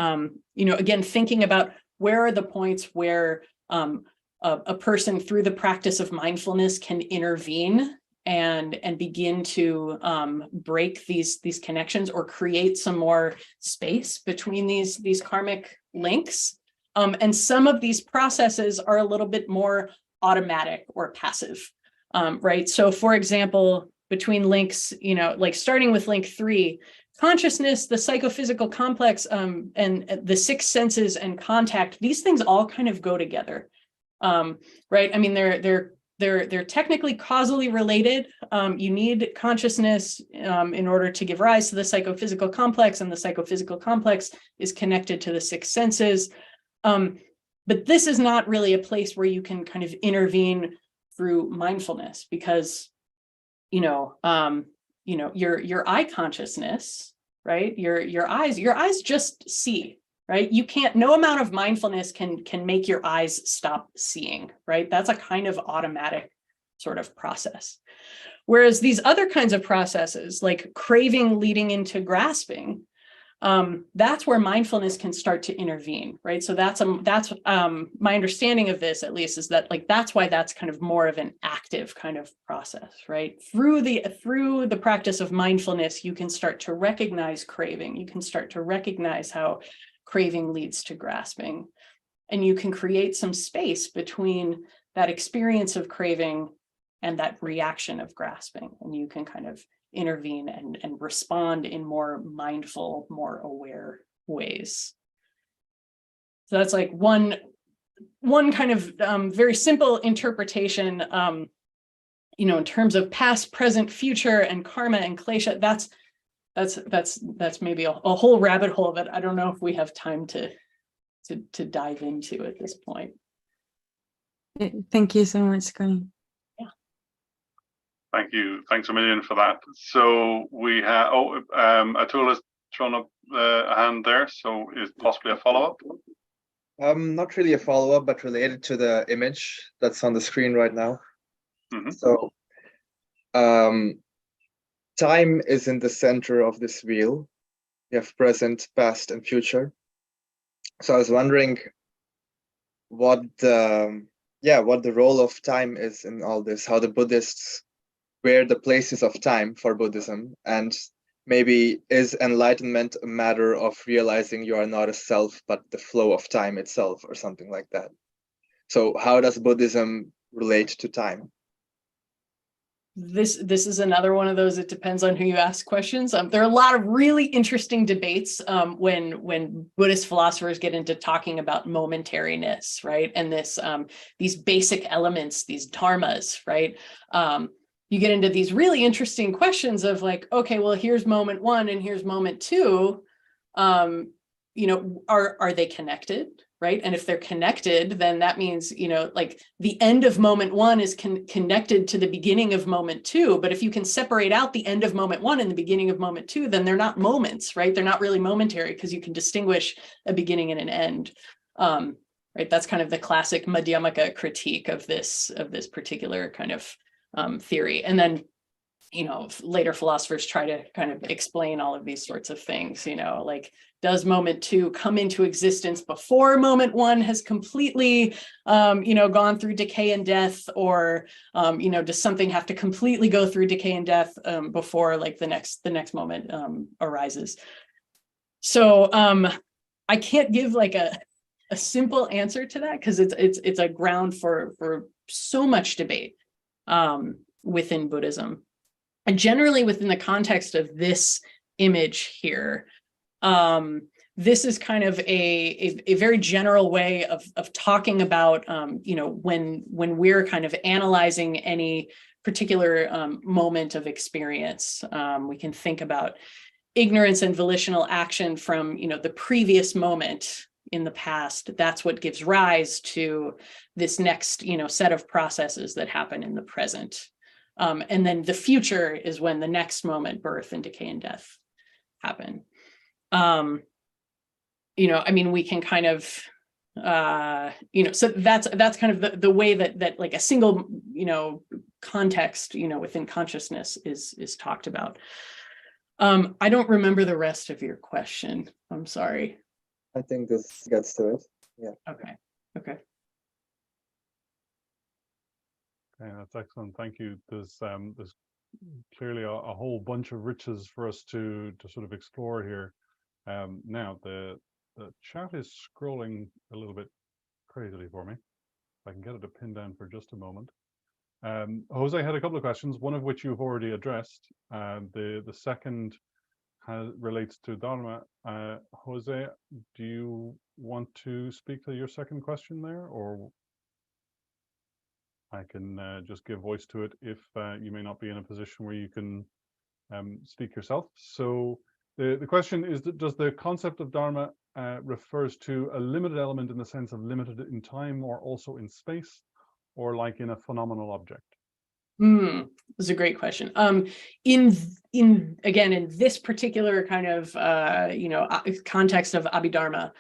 again, thinking about where are the points where a person through the practice of mindfulness can intervene and begin to break these connections or create some more space between these karmic links. And some of these processes are a little bit more automatic or passive, right? So for example, between links, like starting with link 3, consciousness, the psychophysical complex, and the 6 senses and contact, these things all kind of go together, right? I mean, they're technically causally related. You need consciousness in order to give rise to the psychophysical complex, and the psychophysical complex is connected to the 6 senses. But this is not really a place where you can kind of intervene through mindfulness, because your eye consciousness, right? Your eyes just see, right? You can't, no amount of mindfulness can make your eyes stop seeing, right? That's a kind of automatic sort of process. Whereas these other kinds of processes, like craving leading into grasping, that's where mindfulness can start to intervene, right? So that's my understanding of this, at least, is that like that's why that's kind of more of an active kind of process, right? Through the practice of mindfulness, you can start to recognize craving. You can start to recognize how craving leads to grasping, and you can create some space between that experience of craving and that reaction of grasping, and you can kind of intervene and respond in more mindful, more aware ways. So that's like one kind of very simple interpretation, in terms of past, present, future, and karma and klesha. That's maybe a whole rabbit hole that I don't know if we have time to dive into at this point. Thank you so much, Connie. Thank you. Thanks a million for that. So we have, Atul has thrown up a hand there. So is possibly a follow-up? Not really a follow-up, but related to the image that's on the screen right now. Mm-hmm. So time is in the center of this wheel. You have present, past, and future. So I was wondering what the role of time is in all this, how the Buddhists, where the places of time for Buddhism, and maybe is enlightenment a matter of realizing you are not a self, but the flow of time itself, or something like that. So how does Buddhism relate to time? This is another one of those, it depends on who you ask questions. There are a lot of really interesting debates when Buddhist philosophers get into talking about momentariness, right? And these basic elements, these dharmas, right? You get into these really interesting questions of like, okay, well, here's moment 1 and here's moment 2. Are they connected, right? And if they're connected, then that means, like the end of moment 1 is connected to the beginning of moment 2. But if you can separate out the end of moment 1 and the beginning of moment 2, then they're not moments, right? They're not really momentary because you can distinguish a beginning and an end. Right? That's kind of the classic Madhyamaka critique of this particular kind of theory. And then, later philosophers try to kind of explain all of these sorts of things, like, does moment 2 come into existence before moment 1 has completely, gone through decay and death, or, does something have to completely go through decay and death before like the next moment arises? So I can't give like a simple answer to that, because it's a ground for so much debate within Buddhism, and generally within the context of this image here. This is kind of a very general way of talking about, when we're kind of analyzing any particular moment of experience. We can think about ignorance and volitional action from, the previous moment in the past. That's what gives rise to this next, set of processes that happen in the present. And then the future is when the next moment, birth and decay and death, happen. I mean, we can kind of, so that's kind of the way that like a single, context, within consciousness is talked about. I don't remember the rest of your question. I'm sorry. I think this gets to it. Yeah. Okay. Okay, that's excellent. Thank you. There's clearly a whole bunch of riches for us to sort of explore here. Now the chat is scrolling a little bit crazily for me. If I can get it to pin down for just a moment. Jose had a couple of questions, one of which you've already addressed. The second relates to Dharma. Jose, do you want to speak to your second question there, or I can just give voice to it if you may not be in a position where you can speak yourself. So the question is, does the concept of Dharma refers to a limited element in the sense of limited in time or also in space, or like in a phenomenal object? That's a great question. In this particular kind of context of Abhidharma,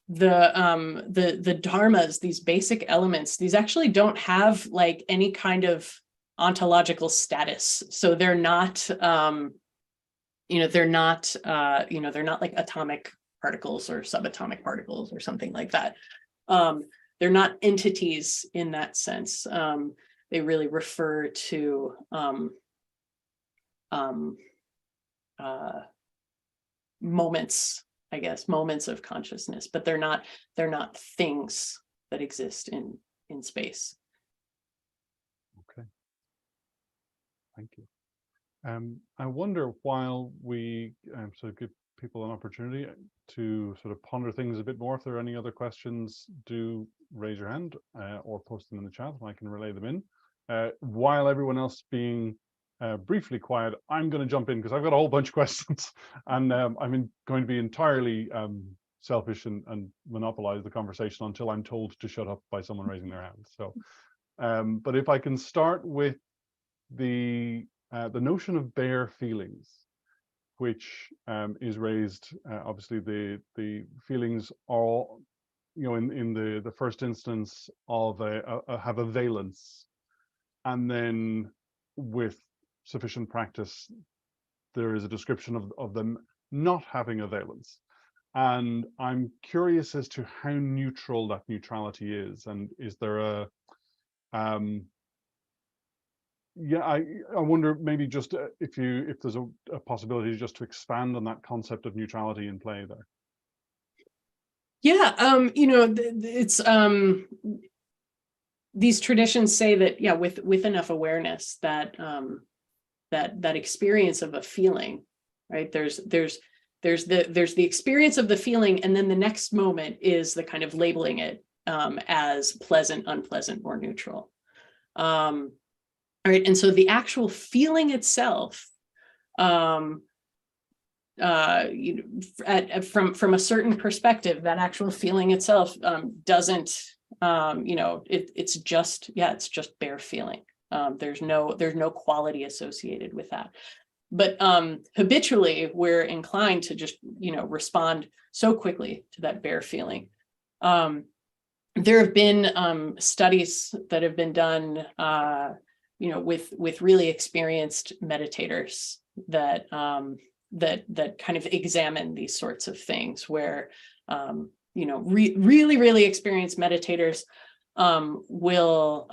the dharmas, these basic elements, these actually don't have like any kind of ontological status. So they're not they're not like atomic particles or subatomic particles or something like that. They're not entities in that sense. They really refer to moments, I guess, moments of consciousness, but they're not things that exist in space. Okay, thank you. I wonder, while we sort of give people an opportunity to sort of ponder things a bit more, if there are any other questions, do raise your hand or post them in the chat and I can relay them in. While everyone else being briefly quiet, I'm going to jump in because I've got a whole bunch of questions, and I'm going to be entirely selfish and monopolize the conversation until I'm told to shut up by someone raising their hand. So, but if I can start with the notion of bare feelings, which is raised, obviously the feelings are, in the first instance of have a valence, and then with sufficient practice, there is a description of them not having a valence. And I'm curious as to how neutral that neutrality is, and is there a I wonder maybe just if there's a possibility just to expand on that concept of neutrality in play there. Yeah, it's these traditions say that, with enough awareness, that that experience of a feeling, right? There's the experience of the feeling, and then the next moment is the kind of labeling it as pleasant, unpleasant, or neutral. All right, and so the actual feeling itself, from a certain perspective, that actual feeling itself doesn't, it's just bare feeling. There's no quality associated with that. But habitually, we're inclined to just, respond so quickly to that bare feeling. There have been studies that have been done, with really experienced meditators that that kind of examine these sorts of things, where really experienced meditators will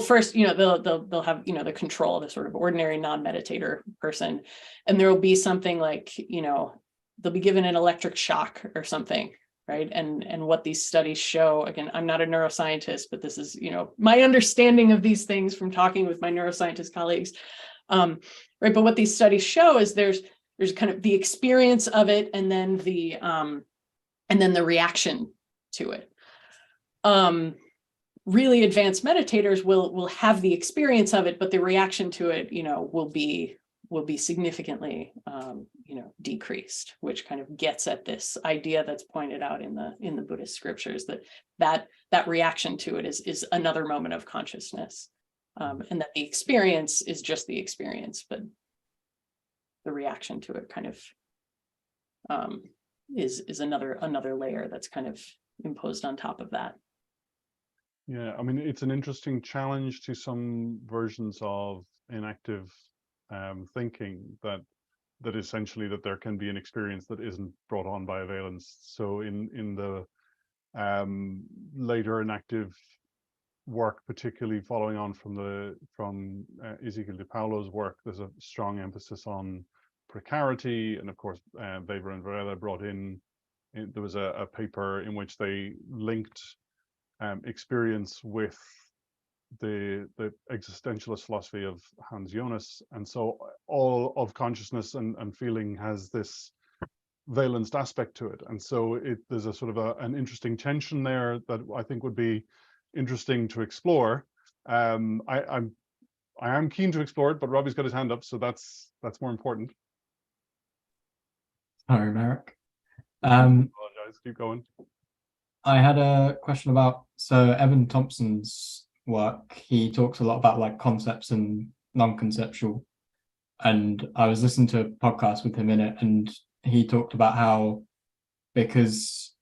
first, they'll have the control of a sort of ordinary non-meditator person, and there will be something like, they'll be given an electric shock or something. Right. And what these studies show, again, I'm not a neuroscientist, but this is, my understanding of these things from talking with my neuroscientist colleagues. Right. But what these studies show is there's kind of the experience of it, and then the reaction to it. Really advanced meditators will have the experience of it, but the reaction to it, will be significantly, decreased, which kind of gets at this idea that's pointed out in the Buddhist scriptures, that reaction to it is another moment of consciousness, and that the experience is just the experience, but the reaction to it kind of is another layer that's kind of imposed on top of that. Yeah, I mean, it's an interesting challenge to some versions of inactive thinking that essentially that there can be an experience that isn't brought on by availance. So in the later inactive work, particularly following on from Ezekiel de Paulo's work, there's a strong emphasis on precarity, and of course Weber and Varela brought in there was a paper in which they linked experience with the existentialist philosophy of Hans Jonas, and so all of consciousness and feeling has this valenced aspect to it, and so there's a sort of an interesting tension there that I think would be interesting to explore. I am keen to explore it, but Robbie's got his hand up, so that's more important. Sorry, Merrick. I apologize. Keep going. I had a question about, so Evan Thompson's work, he talks a lot about like concepts and non-conceptual, and I was listening to a podcast with him in it, and he talked about how because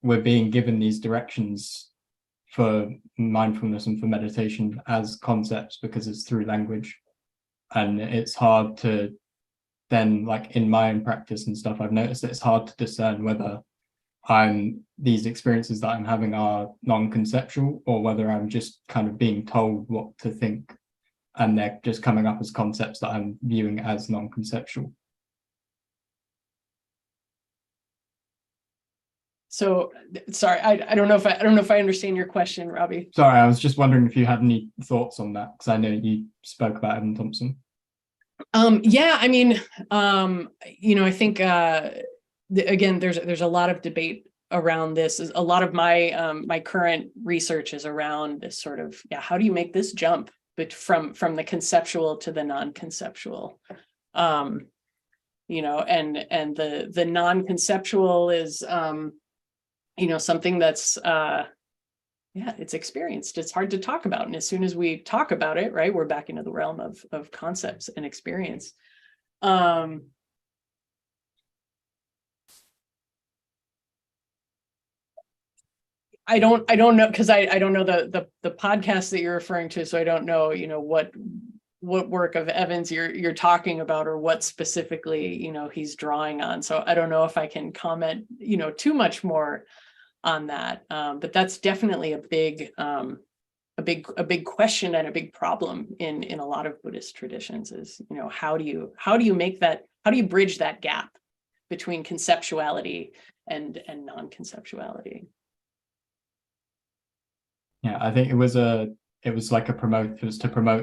we're being given these directions for mindfulness and for meditation as concepts because it's through language, and it's hard to then, like in my own practice and stuff, I've noticed that it's hard to discern whether these experiences that I'm having are non-conceptual or whether I'm just kind of being told what to think and they're just coming up as concepts that I'm viewing as non-conceptual. So sorry, I don't know if I understand your question, Robbie. Sorry, I was just wondering if you had any thoughts on that, because I know you spoke about Evan Thompson. Yeah, I mean, I think again, there's a lot of debate around this. A lot of my my current research is around this sort of, how do you make this jump from the conceptual to the non-conceptual? And the non-conceptual is something that's it's experienced. It's hard to talk about, and as soon as we talk about it, right, we're back into the realm of concepts and experience. I don't know, because I don't know the podcast that you're referring to, so I don't know what work of Evans you're talking about, or what specifically he's drawing on. So I don't know if I can comment too much more on that. But that's definitely a big question and a big problem in a lot of Buddhist traditions is how do you bridge that gap between conceptuality and non-conceptuality? Yeah, I think it was to promote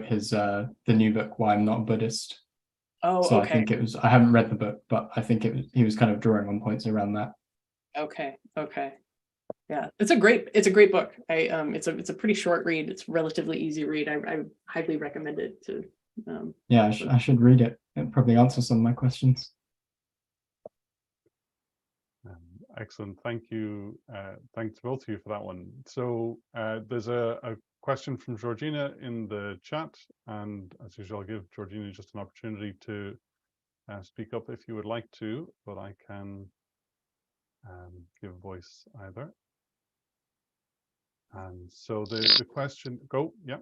his the new book, Why I'm Not a Buddhist. Oh, so okay. I think I haven't read the book, but I think he was kind of drawing on points around that. Okay. Yeah, it's a great book. It's a pretty short read. It's a relatively easy read. I highly recommend it to. Yeah, I should read it. It probably answers some of my questions. Excellent. Thank you. Thanks to both of you for that one. So there's a question from Georgina in the chat, and as usual, I'll give Georgina just an opportunity to speak up if you would like to, but I can give voice either. And so the question, go, yeah.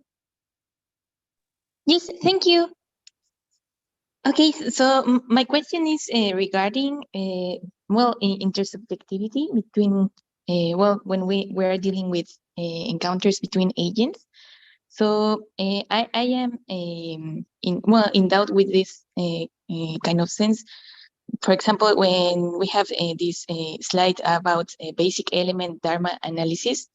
Yes, thank you. Okay, so my question is regarding, intersubjectivity between, when we are dealing with encounters between agents. So I am in doubt with this kind of sense. For example, when we have this slide about basic element Dharma analysis,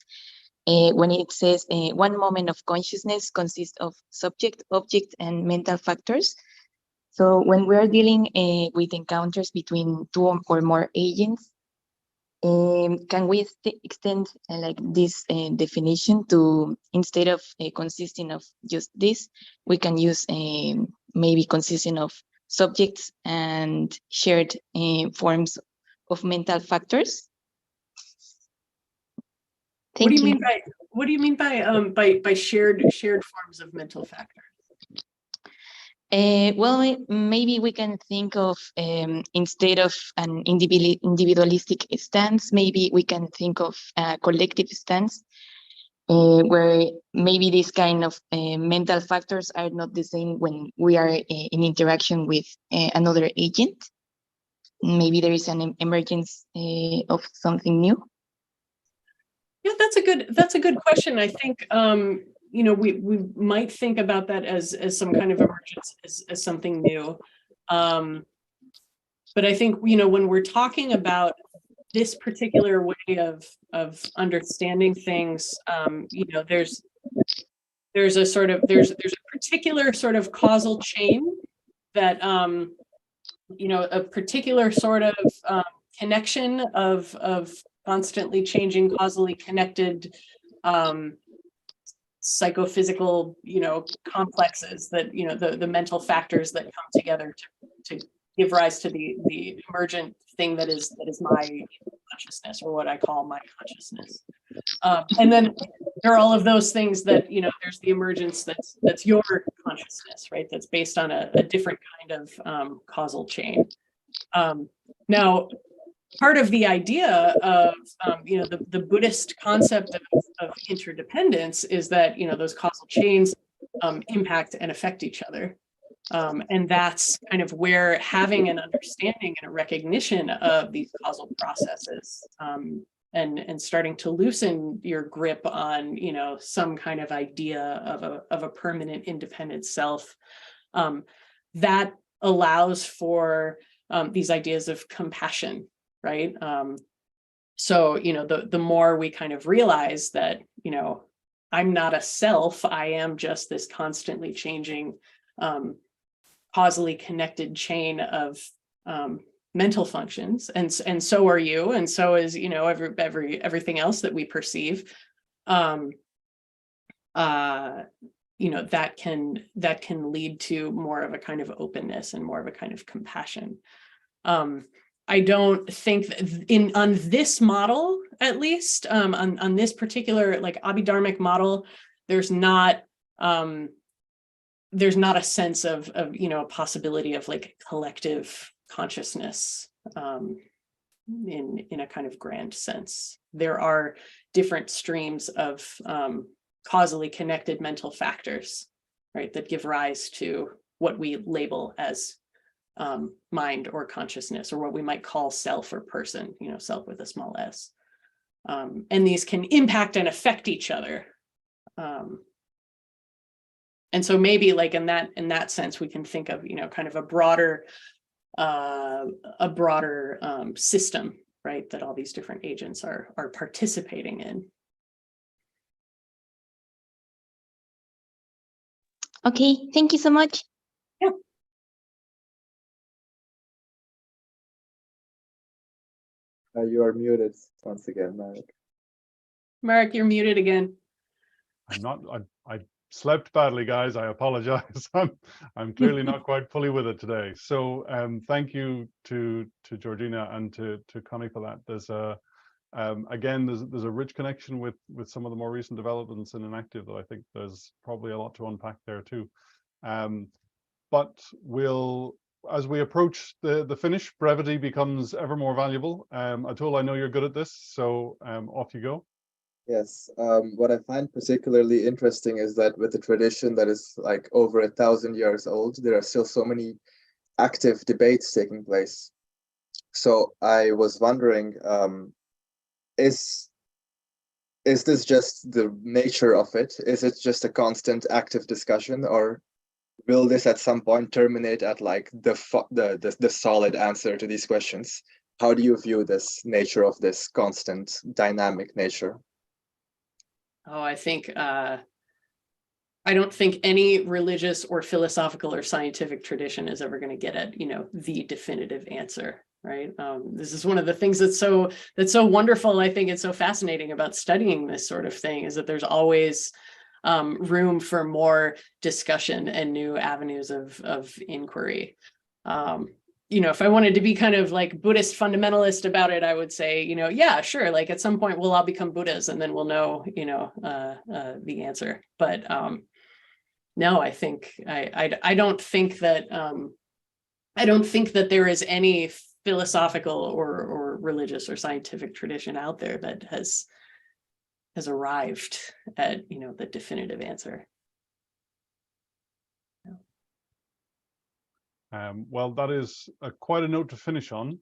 when it says one moment of consciousness consists of subject, object, and mental factors. So when we are dealing with encounters between two or more agents, can we extend like this definition to, instead of consisting of just this, we can use maybe consisting of subjects and shared forms of mental factors? What do you mean by shared forms of mental factors? Well, maybe we can think of, instead of an individualistic stance, maybe we can think of a collective stance, where maybe these kind of mental factors are not the same when we are in interaction with another agent. Maybe there is an emergence of something new. Yeah, that's a good question. I think we might think about that as some kind of emergence, as something new. But I think when we're talking about this particular way of understanding things, there's a particular sort of causal chain that a particular sort of connection of constantly changing, causally connected psychophysical complexes, that the mental factors that come together to give rise to the emergent thing that is my consciousness, or what I call my consciousness. And then there are all of those things that there's the emergence that's your consciousness, right? That's based on a different kind of causal chain. Now, part of the idea of the Buddhist concept of interdependence is that those causal chains impact and affect each other, and that's kind of where having an understanding and a recognition of these causal processes, and starting to loosen your grip on some kind of idea of a permanent independent self, that allows for these ideas of compassion. Right. So, the more we kind of realize that, I'm not a self, I am just this constantly changing, causally connected chain of mental functions, and so are you, and so is everything else that we perceive. That can lead to more of a kind of openness and more of a kind of compassion. I don't think that on this model, at least, on this particular Abhidharmic model, there's not a sense of a possibility of collective consciousness in a kind of grand sense. There are different streams of causally connected mental factors, right, that give rise to what we label as mind or consciousness, or what we might call self or person, self with a small s. And these can impact and affect each other. And so maybe in that sense, we can think of, kind of a broader system, right, that all these different agents are participating in. Okay, thank you so much. Yeah. You are muted once again, Marek. Marek, you're muted again. I'm not. I slept badly, guys. I apologize. I'm clearly not quite fully with it today. So thank you to Georgina and to Connie for that. There's again, there's a rich connection with some of the more recent developments in Enactive that I think there's probably a lot to unpack there too. But as we approach the finish, brevity becomes ever more valuable. Atul, I know you're good at this, so off you go. Yes, what I find particularly interesting is that with a tradition that is over 1,000 years old, there are still so many active debates taking place. So I was wondering, is this just the nature of it? Is it just a constant active discussion, or will this at some point terminate at the solid answer to these questions? How do you view this nature of this constant dynamic nature? Oh, I think I don't think any religious or philosophical or scientific tradition is ever going to get at the definitive answer, right? This is one of the things that's so wonderful. I think it's so fascinating about studying this sort of thing, is that there's always room for more discussion and new avenues of inquiry. If I wanted to be kind of Buddhist fundamentalist about it, I would say, yeah, sure. At some point we'll all become Buddhas, and then we'll know, the answer. But no, I think I don't think that there is any philosophical or religious or scientific tradition out there that has arrived at, the definitive answer. Well, that is quite a note to finish on.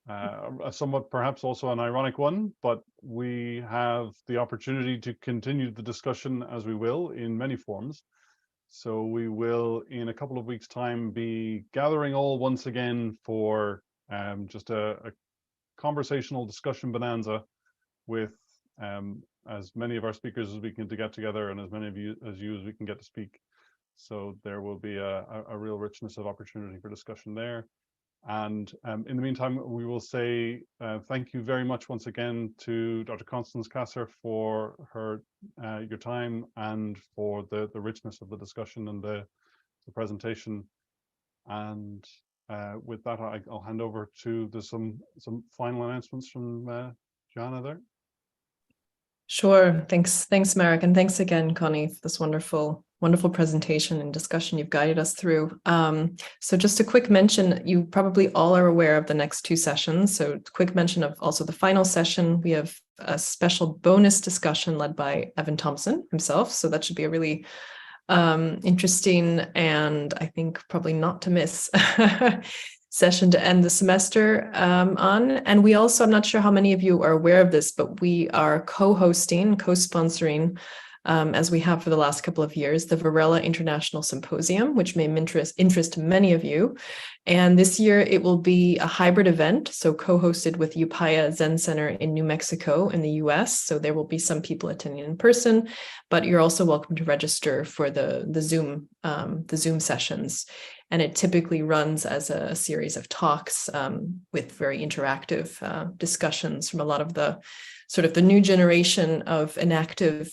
A somewhat perhaps also an ironic one, but we have the opportunity to continue the discussion as we will in many forms. So we will, in a couple of weeks' time, be gathering all once again for just a conversational discussion bonanza with as many of our speakers as we can to get together, and as many of you as we can get to speak. So there will be a real richness of opportunity for discussion there. And in the meantime, we will say thank you very much once again to Dr. Constance Kassor for your time and for the richness of the discussion and the presentation. And with that, I'll hand over to some final announcements from Joanna there. Sure. Thanks, Marek, and thanks again, Connie, for this wonderful presentation and discussion you've guided us through. So just a quick mention, you probably all are aware of the next two sessions. So quick mention of also the final session. We have a special bonus discussion led by Evan Thompson himself. So that should be a really interesting and I think probably not to miss session to end the semester on. And we also, I'm not sure how many of you are aware of this, but we are co-sponsoring, as we have for the last couple of years, the Varela International Symposium, which may interest many of you. And this year it will be a hybrid event, so co-hosted with Upaya Zen Center in New Mexico in the US. So there will be some people attending in person, but you're also welcome to register for the Zoom sessions. And it typically runs as a series of talks with very interactive discussions from a lot of the sort of the new generation of inactive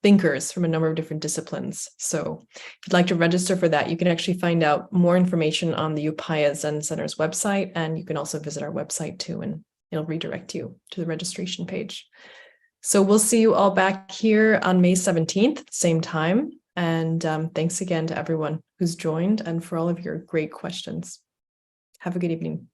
thinkers from a number of different disciplines. So if you'd like to register for that, you can actually find out more information on the Upaya Zen Center's website, and you can also visit our website too, and it'll redirect you to the registration page. So we'll see you all back here on May 17th, same time. And thanks again to everyone who's joined and for all of your great questions. Have a good evening.